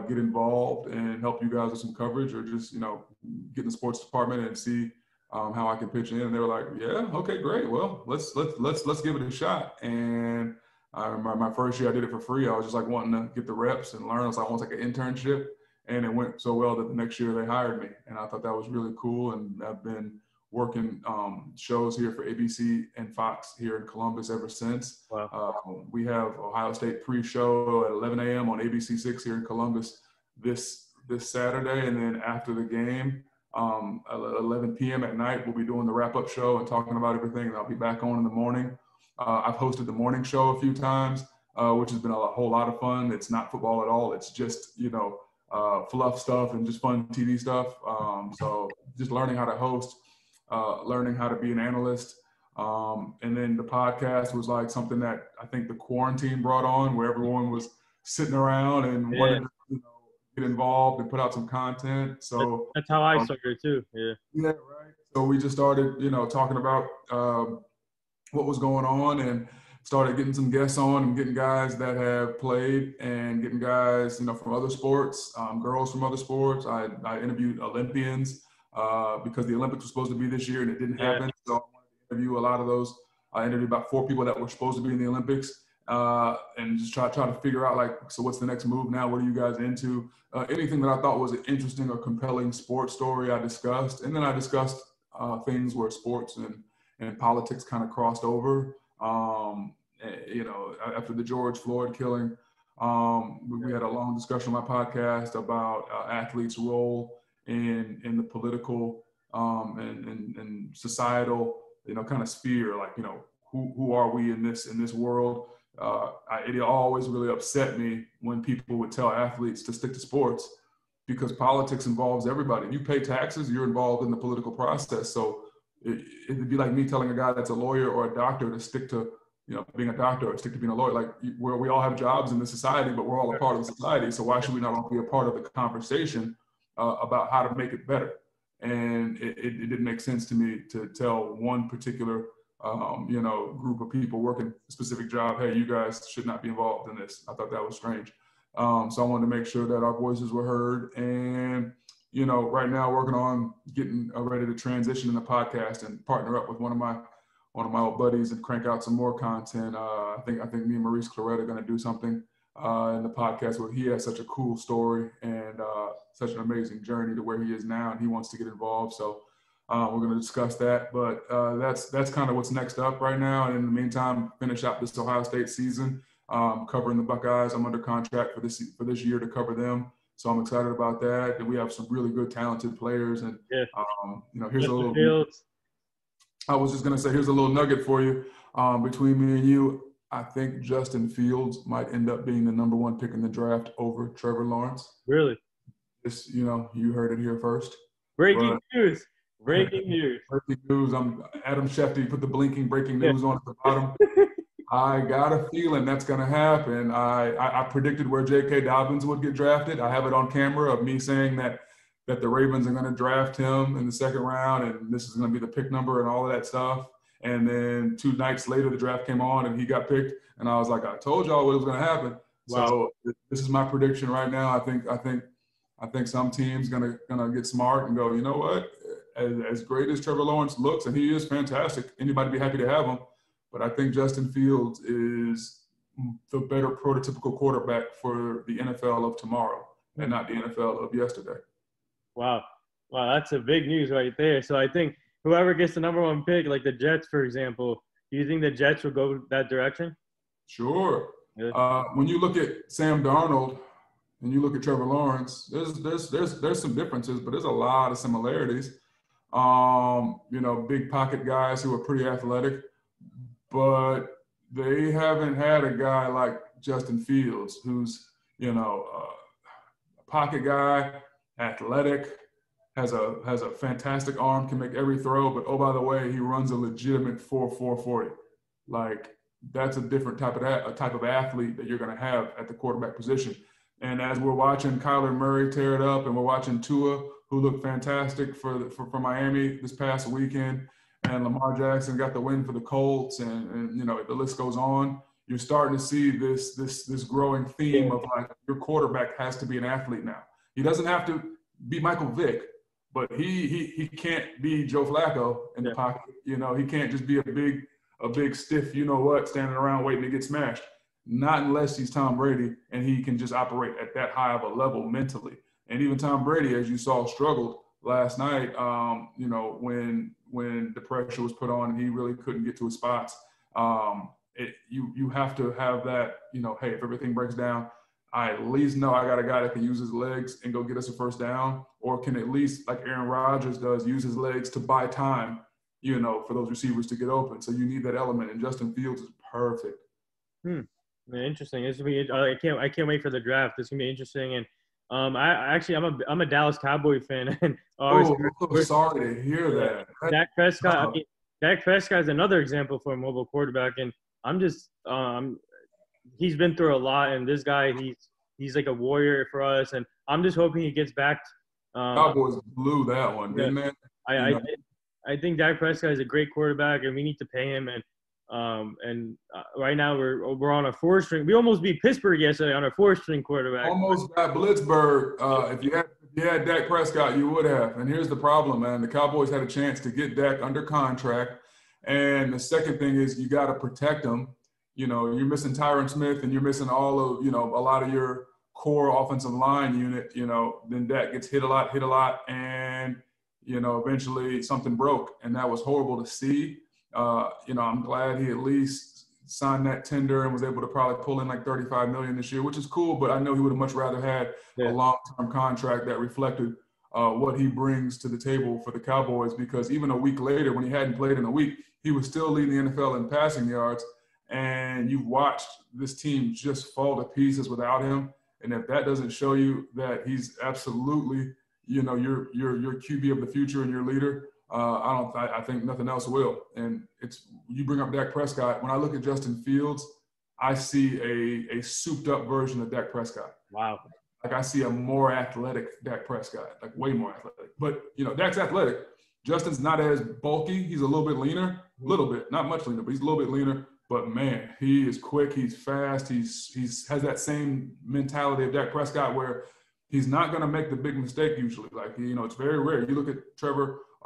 get involved and help you guys with some coverage, or just, get in the sports department and see how I can pitch in. And they were like, yeah, okay, great. Well, let's give it a shot. And I remember my first year I did it for free. I was just like wanting to get the reps and learn. It was almost like an internship. And it went so well that the next year they hired me. And I thought that was really cool. And I've been working shows here for ABC and Fox here in Columbus ever since. Wow. We have Ohio State pre-show at 11 a.m. on ABC6 here in Columbus this Saturday, and then after the game, 11 p.m. at night, we'll be doing the wrap-up show and talking about everything, and I'll be back on in the morning. I've hosted the morning show a few times, which has been a whole lot of fun. It's not football at all. It's just, fluff stuff and just fun TV stuff. So just learning how to host, learning how to be an analyst. And then the podcast was like something that I think the quarantine brought on, where everyone was sitting around and wanted to get involved and put out some content. So that's how I started too. Yeah, right. So we just started, talking about what was going on, and started getting some guests on and getting guys that have played and getting guys, from other sports, girls from other sports. I interviewed Olympians because the Olympics were supposed to be this year and it didn't happen. So I wanted to interview a lot of those. I interviewed about 4 people that were supposed to be in the Olympics and just try to figure out, so what's the next move now? What are you guys into? Anything that I thought was an interesting or compelling sports story I discussed. And then I discussed things where sports and politics kind of crossed over. After the George Floyd killing, we had a long discussion on my podcast about athletes' role in the political and societal, kind of sphere. Like, who are we in this world? It always really upset me when people would tell athletes to stick to sports, because politics involves everybody. You pay taxes, you're involved in the political process. So it'd be like me telling a guy that's a lawyer or a doctor to stick to, being a doctor or stick to being a lawyer. Like, where we all have jobs in this society, but we're all a part of the society. So why should we not all be a part of the conversation about how to make it better? And it didn't make sense to me to tell one particular, group of people working a specific job, hey, you guys should not be involved in this. I thought that was strange. So I wanted to make sure that our voices were heard. And right now working on getting ready to transition in the podcast and partner up with one of my old buddies and crank out some more content. I think me and Maurice Claret are going to do something in the podcast where he has such a cool story and such an amazing journey to where he is now, and he wants to get involved. So we're going to discuss that. But that's kind of what's next up right now. And in the meantime, finish out this Ohio State season, covering the Buckeyes. I'm under contract for this year to cover them. So I'm excited about that. And we have some really good, talented players. And, here's a little – I was just going to say, here's a little nugget for you. Between me and you, I think Justin Fields might end up being the number 1 pick in the draft over Trevor Lawrence. Really? Just, you heard it here first. Breaking news. Breaking news. Breaking news. I'm Adam Schefter. Put the blinking breaking news on at the bottom. I got a feeling that's going to happen. I predicted where J.K. Dobbins would get drafted. I have it on camera of me saying that the Ravens are going to draft him in the 2nd round, and this is going to be the pick number and all of that stuff. And then 2 nights later, the draft came on, and he got picked. And I was like, I told y'all what was going to happen. Wow. So this is my prediction right now. I think some team's gonna get smart and go, you know what? As great as Trevor Lawrence looks, and he is fantastic, anybody be happy to have him. But I think Justin Fields is the better prototypical quarterback for the NFL of tomorrow and not the NFL of yesterday. Wow, that's a big news right there. So I think whoever gets the number 1 pick, like the Jets, for example, do you think the Jets will go that direction? Sure. Yeah. When you look at Sam Darnold and you look at Trevor Lawrence, there's some differences, but there's a lot of similarities. Big pocket guys who are pretty athletic, but they haven't had a guy like Justin Fields, who's, a pocket guy, athletic, has a fantastic arm, can make every throw, but oh, by the way, he runs a legitimate 4.40. Like, that's a different type of athlete that you're going to have at the quarterback position. And as we're watching Kyler Murray tear it up, and we're watching Tua, who looked fantastic for Miami this past weekend, and Lamar Jackson got the win for the Colts, and the list goes on. You're starting to see this growing theme of, like, your quarterback has to be an athlete now. He doesn't have to be Michael Vick, but he can't be Joe Flacco in the pocket. He can't just be a big stiff, standing around waiting to get smashed. Not unless he's Tom Brady and he can just operate at that high of a level mentally. And even Tom Brady, as you saw, struggled last night, when when the pressure was put on and he really couldn't get to his spots. You have to have that, hey, if everything breaks down, I at least know I got a guy that can use his legs and go get us a first down, or can at least, like Aaron Rodgers does, use his legs to buy time, for those receivers to get open. So you need that element, and Justin Fields is perfect. Interesting. This will be. I can't wait for the draft. This is gonna be interesting. And I'm a Dallas Cowboy fan. And sorry to hear that. Dak Prescott. Dak Prescott is another example for a mobile quarterback, and I'm just he's been through a lot, and this guy he's like a warrior for us, and I'm just hoping he gets back. Cowboys blew that one, didn't they? I think Dak Prescott is a great quarterback, and we need to pay him. And right now we're on a 4-string. We almost beat Pittsburgh yesterday on a 4-string quarterback. Almost got Blitzburg. If you had Dak Prescott, you would have. And here's the problem, man. The Cowboys had a chance to get Dak under contract. And the second thing is you got to protect him. You're missing Tyron Smith, and you're missing all of, a lot of your core offensive line unit. Then Dak gets hit a lot, and eventually something broke, and that was horrible to see. I'm glad he at least signed that tender and was able to probably pull in like $35 million this year, which is cool. But I know he would have much rather had a long-term contract that reflected what he brings to the table for the Cowboys. Because even a week later, when he hadn't played in a week, he was still leading the NFL in passing yards. And you've watched this team just fall to pieces without him. And if that doesn't show you that he's absolutely, your QB of the future and your leader, I think nothing else will. And you bring up Dak Prescott. When I look at Justin Fields, I see a souped up version of Dak Prescott. Wow. Like I see a more athletic Dak Prescott, like way more athletic. But, Dak's athletic. Justin's not as bulky. He's a little bit leaner, not much leaner, but he's a little bit leaner. But man, he is quick. He's fast. He's has that same mentality of Dak Prescott where he's not going to make the big mistake usually. Like, it's very rare. You look at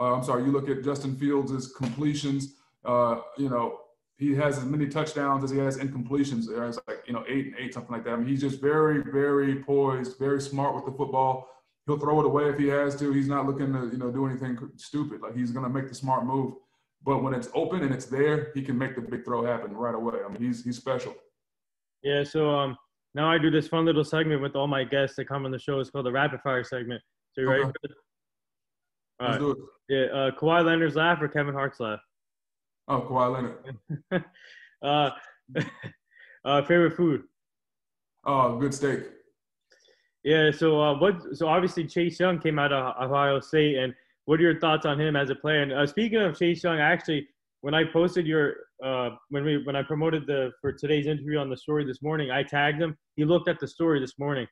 you look at Justin Fields' completions, he has as many touchdowns as he has incompletions. It's like, 8 and 8, something like that. I mean, he's just very, very poised, very smart with the football. He'll throw it away if he has to. He's not looking to, do anything stupid. Like, he's going to make the smart move. But when it's open and it's there, he can make the big throw happen right away. I mean, he's special. Yeah, so now I do this fun little segment with all my guests that come on the show. It's called the Rapid Fire segment. So you ready for this? Let's do it. Yeah, Kawhi Leonard's laugh or Kevin Hart's laugh? Oh, Kawhi Leonard. Favorite food? Oh, good steak. Yeah, so so obviously Chase Young came out of Ohio State, and what are your thoughts on him as a player? And speaking of Chase Young, when I posted when I promoted for today's interview on the story this morning, I tagged him. He looked at the story this morning.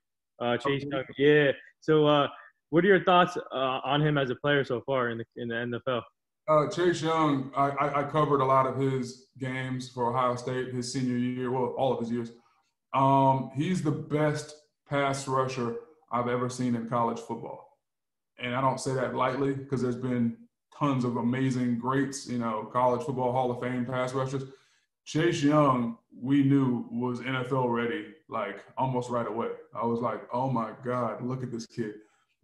Chase Young. Yeah. So what are your thoughts on him as a player so far in the NFL? Chase Young, I covered a lot of his games for Ohio State his senior year, well, all of his years. He's the best pass rusher I've ever seen in college football. And I don't say that lightly because there's been tons of amazing greats, college football Hall of Fame pass rushers. Chase Young, we knew was NFL ready, like almost right away. I was like, oh my God, look at this kid.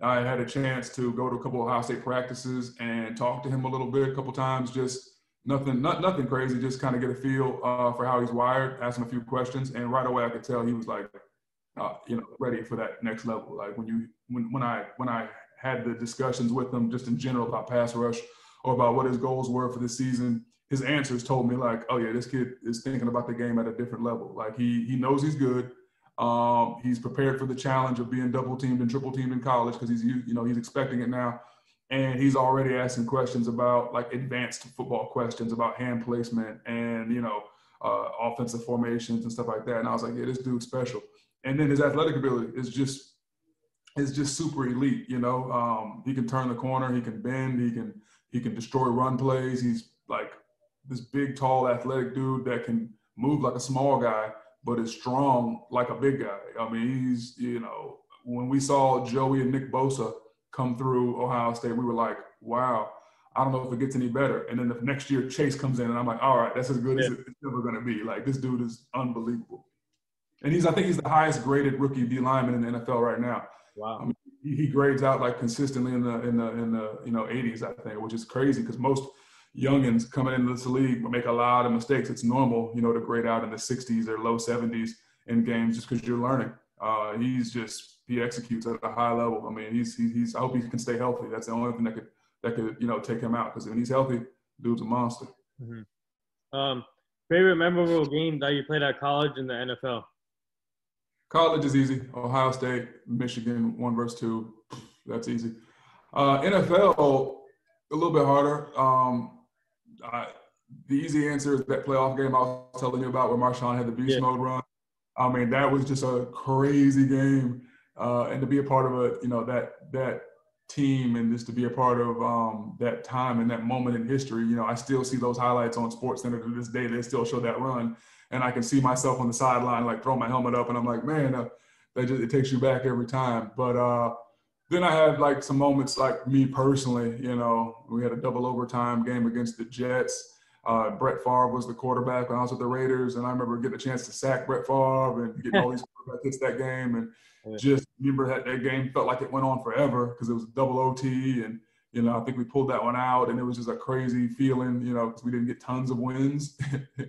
I had a chance to go to a couple of Ohio State practices and talk to him a little bit, a couple times, just nothing crazy, just kind of get a feel for how he's wired, ask him a few questions. And right away I could tell he was like, ready for that next level. Like when I had the discussions with him just in general about pass rush or about what his goals were for this season, his answers told me like, oh yeah, this kid is thinking about the game at a different level. Like he knows he's good. He's prepared for the challenge of being double teamed and triple teamed in college because he's expecting it now. And he's already asking questions about like advanced football questions about hand placement and, offensive formations and stuff like that. And I was like, yeah, this dude's special. And then his athletic ability is just super elite. He can turn the corner, he can bend, he can destroy run plays. He's like this big, tall, athletic dude that can move like a small guy, but is strong like a big guy. I mean, he's, when we saw Joey and Nick Bosa come through Ohio State, we were like, wow, I don't know if it gets any better. And then the next year Chase comes in and I'm like, all right, that's as good as it's ever going to be. Like, this dude is unbelievable. And I think he's the highest graded rookie D lineman in the NFL right now. Wow. I mean, he grades out like consistently in the 80s, I think, which is crazy because most youngins coming into this league make a lot of mistakes. It's normal, to grade out in the 60s or low 70s in games just because you're learning. He executes at a high level. I mean, I hope he can stay healthy. That's the only thing that could take him out, because when he's healthy, dude's a monster. Mm-hmm. Favorite memorable game that you played at college in the NFL? College is easy. Ohio State, Michigan, 1 versus 2. That's easy. NFL, a little bit harder. The easy answer is that playoff game I was telling you about where Marshawn had the beast mode run. I mean, that was just a crazy game. And to be a part of that team, and just to be a part of that time and that moment in history, I still see those highlights on SportsCenter to this day. They still show that run. And I can see myself on the sideline, like throw my helmet up, and I'm like, man, it takes you back every time. But then I had like some moments, like me personally, we had a double overtime game against the Jets. Brett Favre was the quarterback when I was with the Raiders, and I remember getting a chance to sack Brett Favre and getting all these quarterback hits that game. And just remember that game felt like it went on forever because it was double OT, and I think we pulled that one out, and it was just a crazy feeling, because we didn't get tons of wins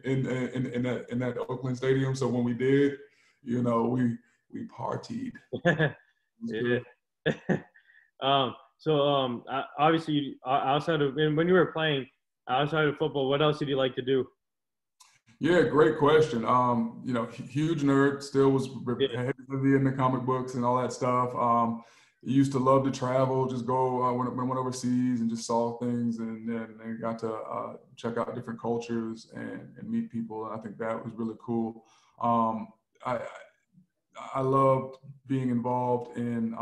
in that Oakland Stadium. So when we did, we partied. Yeah. Obviously, outside of when you were playing outside of football, what else did you like to do? Yeah, great question. Huge nerd, still was heavy in the comic books and all that stuff. Used to love to travel, just go when I went overseas and just saw things, and got to check out different cultures and meet people. And I think that was really cool. I loved being involved in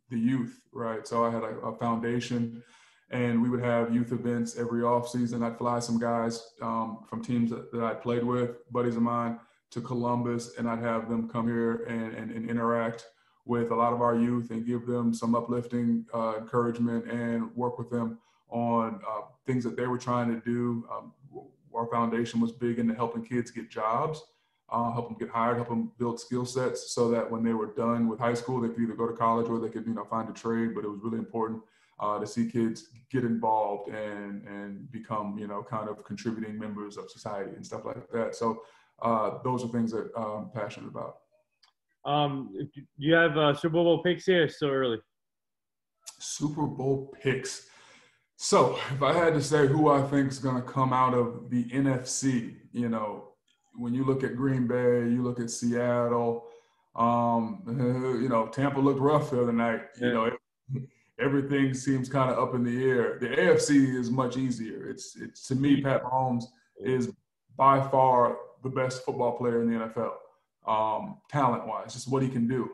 the youth, right? So I had a foundation, and we would have youth events every off season. I'd fly some guys from teams that I played with, buddies of mine, to Columbus, and I'd have them come here and interact with a lot of our youth and give them some uplifting encouragement and work with them on things that they were trying to do. Our foundation was big into helping kids get jobs, help them get hired, help them build skill sets so that when they were done with high school, they could either go to college or they could, find a trade. But it was really important to see kids get involved and become, kind of contributing members of society and stuff like that. So those are things that I'm passionate about. Do you have Super Bowl picks here? Still early. Super Bowl picks. So if I had to say who I think is going to come out of the NFC, when you look at Green Bay, you look at Seattle, Tampa looked rough the other night. Yeah. Everything seems kind of up in the air. The AFC is much easier. It's to me, Pat Mahomes is by far the best football player in the NFL. Talent-wise, just what he can do.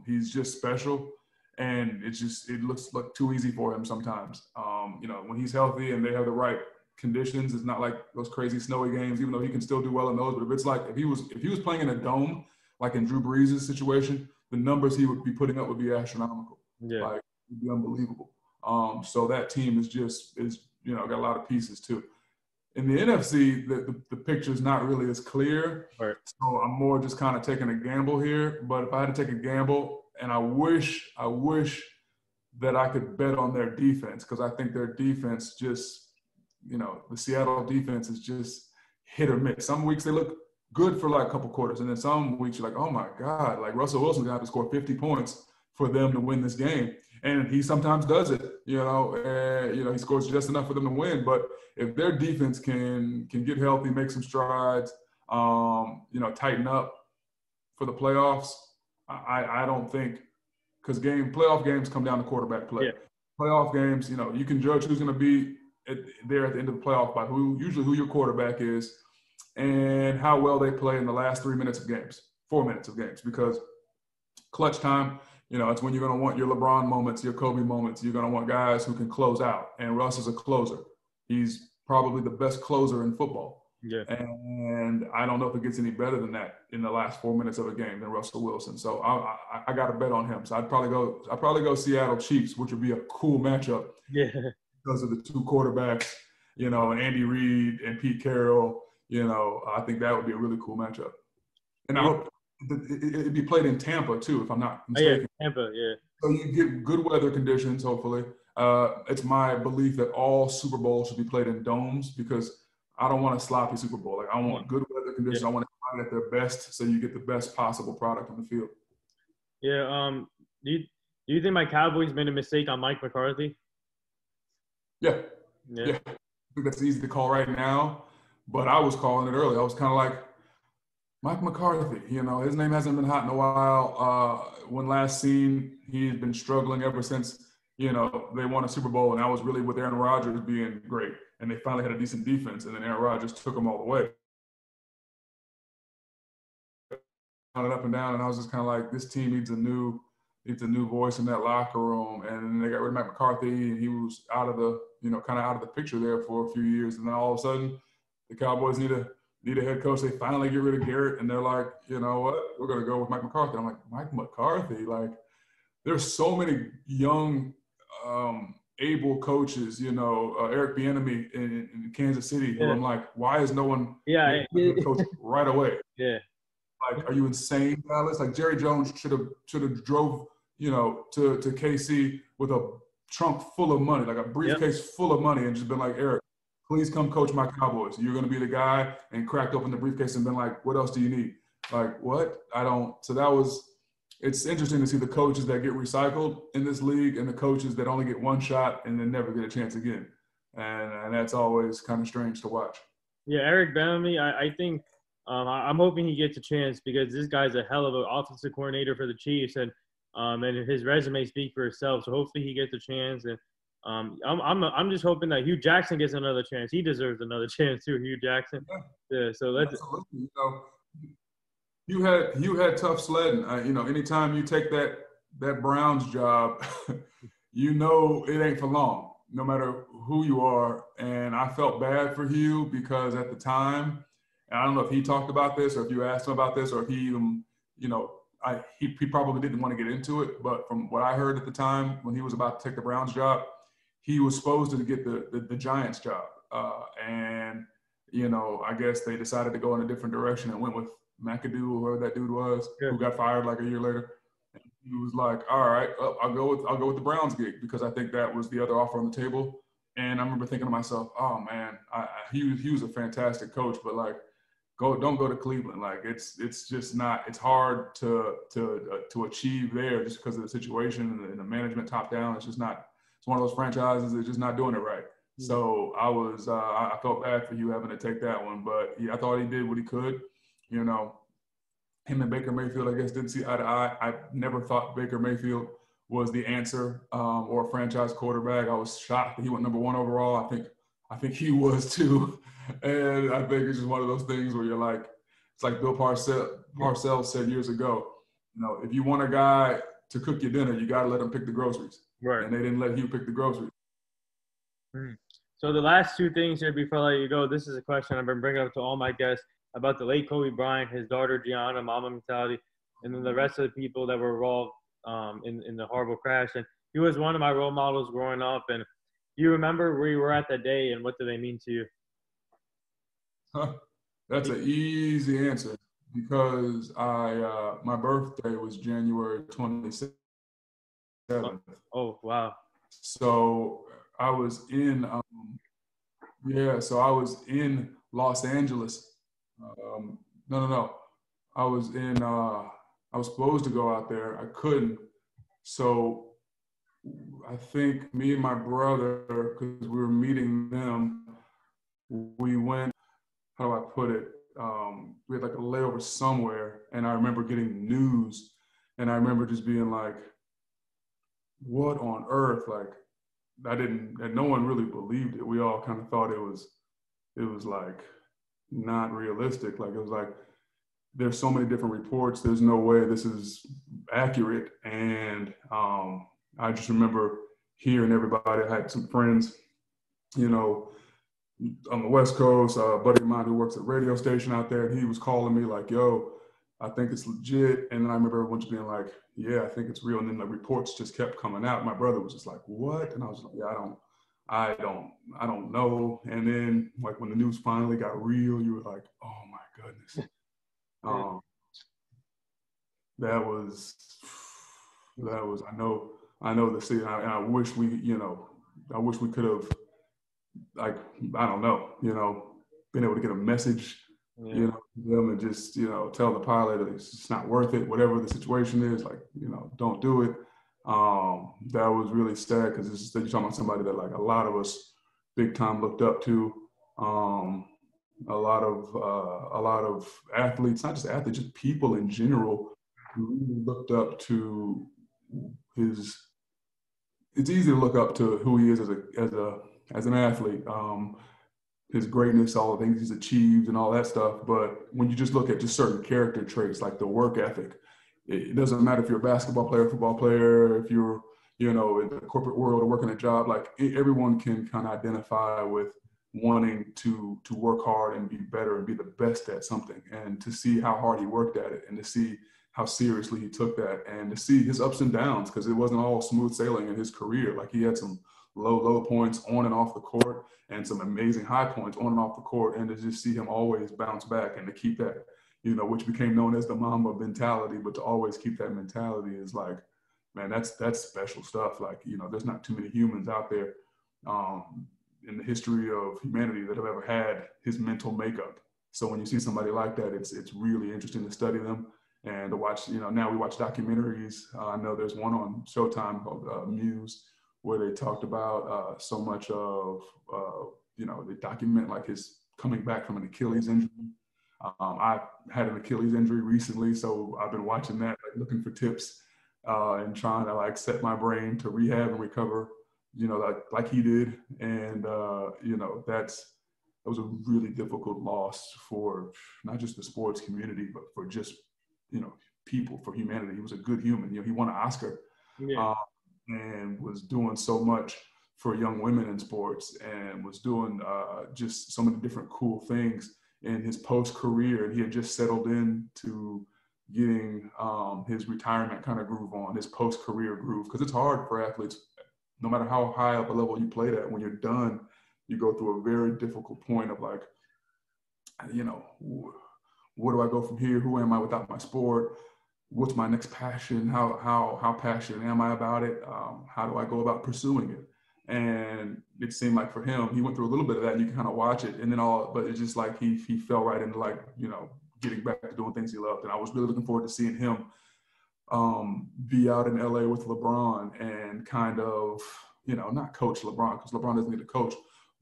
He's just special, and it looks like too easy for him sometimes. When he's healthy and they have the right conditions, it's not like those crazy snowy games, even though he can still do well in those. But if he was playing in a dome, like in Drew Brees' situation, the numbers he would be putting up would be astronomical. Yeah. Like, it'd be unbelievable. So that team is got a lot of pieces too. In the NFC, the picture is not really as clear. Right. So I'm more just kind of taking a gamble here. But if I had to take a gamble, and I wish that I could bet on their defense, because I think their defense just, the Seattle defense is just hit or miss. Some weeks they look good for like a couple quarters, and then some weeks you're like, oh my God, like Russell Wilson's gonna have to score 50 points for them to win this game. And he sometimes does it, he scores just enough for them to win. But if their defense can get healthy, make some strides, tighten up for the playoffs, I don't think, because playoff games come down to quarterback play. Yeah. Playoff games, you can judge who's going to be there at the end of the playoff by who your quarterback is and how well they play in the last 4 minutes of games, because clutch time, it's when you're going to want your LeBron moments, your Kobe moments. You're going to want guys who can close out. And Russ is a closer. He's probably the best closer in football. Yeah. And I don't know if it gets any better than that in the last 4 minutes of a game than Russell Wilson. So I got to bet on him. So I'd probably go Seattle Chiefs, which would be a cool matchup. Yeah. Because of the two quarterbacks, Andy Reid and Pete Carroll. I think that would be a really cool matchup. And I hope it'd be played in Tampa too, if I'm not mistaken. Yeah, Tampa, yeah. So you get good weather conditions, hopefully. It's my belief that all Super Bowls should be played in domes because I don't want a sloppy Super Bowl. Like I want good weather conditions. Yeah. I want it at their best so you get the best possible product on the field. Yeah. Do you think my Cowboys made a mistake on Mike McCarthy? Yeah. Yeah. Yeah. I think that's easy to call right now, but I was calling it early. I was kind of like, Mike McCarthy, his name hasn't been hot in a while. When last seen, he had been struggling ever since, they won a Super Bowl, and that was really with Aaron Rodgers being great. And they finally had a decent defense, and then Aaron Rodgers took them all the way. Up and down, and I was just kind of like, this team needs a new voice in that locker room. And then they got rid of Mike McCarthy, and he was out of the, kind of out of the picture there for a few years. And then all of a sudden, the Cowboys need a head coach. They finally get rid of Garrett, and they're like, you know what? We're going to go with Mike McCarthy. I'm like, Mike McCarthy? Like, there's so many young, able coaches, Eric Bieniemy in Kansas City, who I'm like, why is no one coach right away? Yeah. Like, are you insane, Dallas? Like, Jerry Jones should have drove, to KC with a trunk full of money, like a briefcase full of money, and just been like, Eric, please come coach my Cowboys. You're going to be the guy, and cracked open the briefcase and been like, what else do you need? Like, what? So it's interesting to see the coaches that get recycled in this league and the coaches that only get one shot and then never get a chance again. And that's always kind of strange to watch. Yeah, Eric Bieniemy, I think I'm hoping he gets a chance because this guy's a hell of an offensive coordinator for the Chiefs, and his resume speaks for itself. So hopefully he gets a chance, and I'm just hoping that Hugh Jackson gets another chance. He deserves another chance too, Hugh Jackson. Yeah. So let's. Absolutely. You had tough sledding. Anytime you take that Browns job, it ain't for long, no matter who you are. And I felt bad for Hugh because at the time, and I don't know if he talked about this or if you asked him about this or if he even, he probably didn't want to get into it. But from what I heard at the time when he was about to take the Browns job, he was supposed to get the Giants job. And I guess they decided to go in a different direction and went with McAdoo, or whoever that dude was, who got fired like a year later. And he was like, all right, I'll go with the Browns gig because I think that was the other offer on the table. And I remember thinking to myself, oh man, he was a fantastic coach, but like, don't go to Cleveland. Like it's just not. It's hard to achieve there just because of the situation and the management top down. It's just not. It's one of those franchises that's just not doing it right. Mm-hmm. So I felt bad for you having to take that one, but I thought he did what he could. Him and Baker Mayfield, I guess, didn't see eye to eye. I never thought Baker Mayfield was the answer or a franchise quarterback. I was shocked that he went number 1 overall. I think he was too. And I think it's just one of those things where you're like, it's like Bill Parcells said years ago, if you want a guy to cook your dinner, you got to let him pick the groceries. Right. And they didn't let Hugh pick the groceries. So the last 2 things here before I let you go, this is a question I've been bringing up to all my guests about the late Kobe Bryant, his daughter Gianna, Mama Mentality, and then the rest of the people that were involved in the horrible crash. And he was one of my role models growing up. And do you remember where you were at that day and what do they mean to you? That's an easy answer because my birthday was January 27th. Oh, wow. So I was in Los Angeles. No. I was supposed to go out there. I couldn't. So I think me and my brother, because we were meeting them, we went, how do I put it? We had like a layover somewhere, and I remember getting news, and I remember just being like, what on earth? Like, and no one really believed it. We all kind of thought it was like not realistic. Like, it was like, there's so many different reports. There's no way this is accurate. And I just remember hearing everybody. I had some friends, on the West Coast, a buddy of mine who works at a radio station out there, and he was calling me like, yo, I think it's legit. And then I remember everyone just being like, yeah, I think it's real. And then the reports just kept coming out. My brother was just like, what? And I was like, yeah, I don't know. And then like when the news finally got real, you were like, oh my goodness. That was, I know I know the city, and I wish we, I wish we could have, like, I don't know, been able to get a message, Yeah. to them and just, tell the pilot that it's just not worth it, whatever the situation is, like, don't do it. That was really sad because it's just that you're talking about somebody that like a lot of us big time looked up to. A lot of athletes, not just athletes, just people in general, who really looked up to his. It's easy to look up to who he is as an athlete, his greatness, all the things he's achieved, and all that stuff. But when you just look at just certain character traits, like the work ethic, it doesn't matter if you're a basketball player, football player, if you're in the corporate world or working a job. Like everyone can kind of identify with wanting to work hard and be better and be the best at something, and to see how hard he worked at it, and to see how seriously he took that, and to see his ups and downs, because it wasn't all smooth sailing in his career. Like he had some low points on and off the court, and some amazing high points on and off the court, and to just see him always bounce back and to keep that, which became known as the Mamba mentality, but to always keep that mentality is like, man, that's special stuff. Like, there's not too many humans out there in the history of humanity that have ever had his mental makeup. So when you see somebody like that, it's really interesting to study them and to watch. Now we watch documentaries. I know there's one on Showtime called Muse, where they talked about so much of, they document like his coming back from an Achilles injury. I had an Achilles injury recently, so I've been watching that, like looking for tips and trying to like set my brain to rehab and recover, like he did. And, that was a really difficult loss for not just the sports community, but for just, people, for humanity. He was a good human. He won an Oscar. Yeah. And was doing so much for young women in sports, and was doing just so many different cool things in his post-career. And he had just settled into getting his retirement kind of groove on, his post-career groove, because it's hard for athletes, no matter how high up a level you played at. When you're done, you go through a very difficult point of like, where do I go from here? Who am I without my sport? What's my next passion? How passionate am I about it? How do I go about pursuing it? And it seemed like for him, he went through a little bit of that, and you can kind of watch it, and then but it's just like he fell right into like, getting back to doing things he loved. And I was really looking forward to seeing him be out in LA with LeBron and kind of, not coach LeBron, because LeBron doesn't need a coach,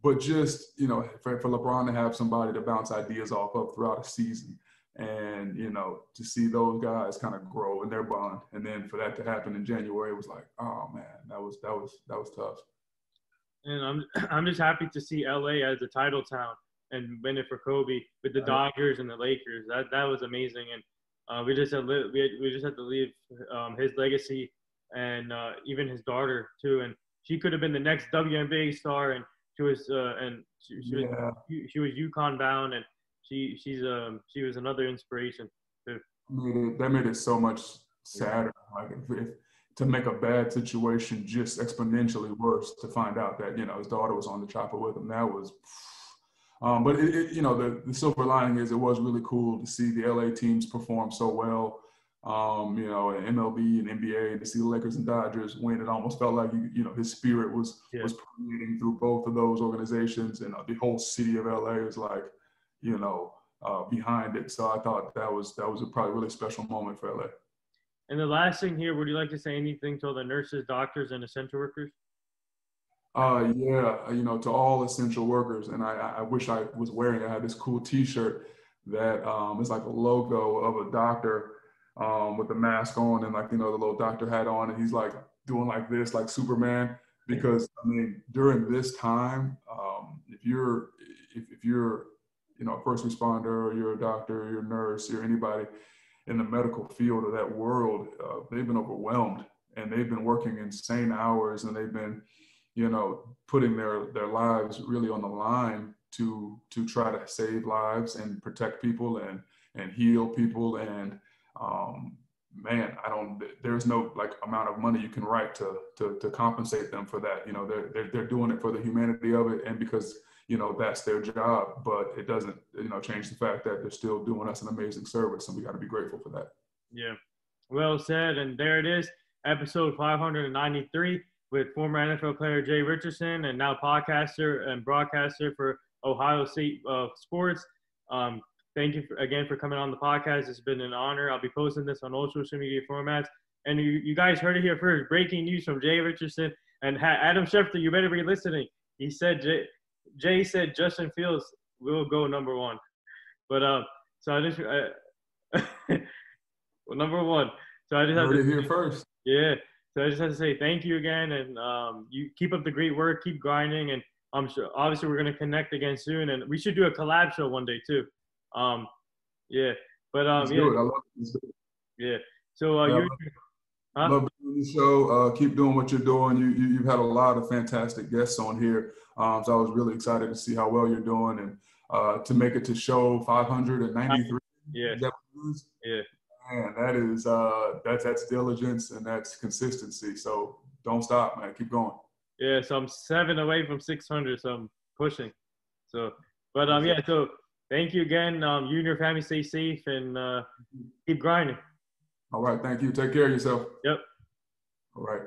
but just, for LeBron to have somebody to bounce ideas off of throughout a season. And, to see those guys kind of grow in their bond. And then for that to happen in January, it was like, oh man, that was tough. And I'm just happy to see LA as a title town and win it for Kobe with the Dodgers and the Lakers. That was amazing. And we just had to leave his legacy, and even his daughter too. And she could have been the next WNBA star, and she was UConn bound, and she was another inspiration too. That made it so much sadder. Like if to make a bad situation just exponentially worse, to find out that his daughter was on the chopper with him. That was, but the silver lining is it was really cool to see the LA teams perform so well. In MLB and NBA, to see the Lakers and Dodgers win, it almost felt like his spirit was permeating through both of those organizations, and the whole city of LA is like, behind it. So I thought that was probably a really special moment for LA. And the last thing here, would you like to say anything to all the nurses, doctors, and essential workers? To all essential workers. And I wish I was wearing it. I had this cool T-shirt that is like a logo of a doctor with the mask on, and like, the little doctor hat on, and he's like doing like this, like Superman. Because I mean, during this time, if you're a first responder, or you're a doctor, you're a nurse, you're anybody in the medical field of that world, they've been overwhelmed, and they've been working insane hours, and they've been, putting their lives really on the line to try to save lives and protect people and heal people. And man, there's no like amount of money you can write to compensate them for that. They're doing it for the humanity of it, and because that's their job, but it doesn't, change the fact that they're still doing us an amazing service, and we got to be grateful for that. Yeah, well said. And there it is. episode 593 with former NFL player Jay Richardson and now podcaster and broadcaster for Ohio State Sports. Thank you again for coming on the podcast. It's been an honor. I'll be posting this on all social media formats. And you guys heard it here first. Breaking news from Jay Richardson and Adam Schefter. You better be listening. He said Jay said Justin Fields will go number one. But so I just well, number one. So I just have to here first. Yeah. So I just have to say thank you again, and you keep up the great work, keep grinding, and I'm sure obviously we're gonna connect again soon, and we should do a collab show one day too. Yeah. But Let's do it. I love it. Yeah. So I love doing the show. Keep doing what you're doing. You've had a lot of fantastic guests on here. So I was really excited to see how well you're doing and to make it to show 593. Yeah. Yeah. Man, that's diligence and that's consistency. So don't stop, man. Keep going. Yeah. So I'm 7 away from 600. So I'm pushing. So, but yeah. So thank you again. You and your family stay safe and keep grinding. All right. Thank you. Take care of yourself. Yep. All right.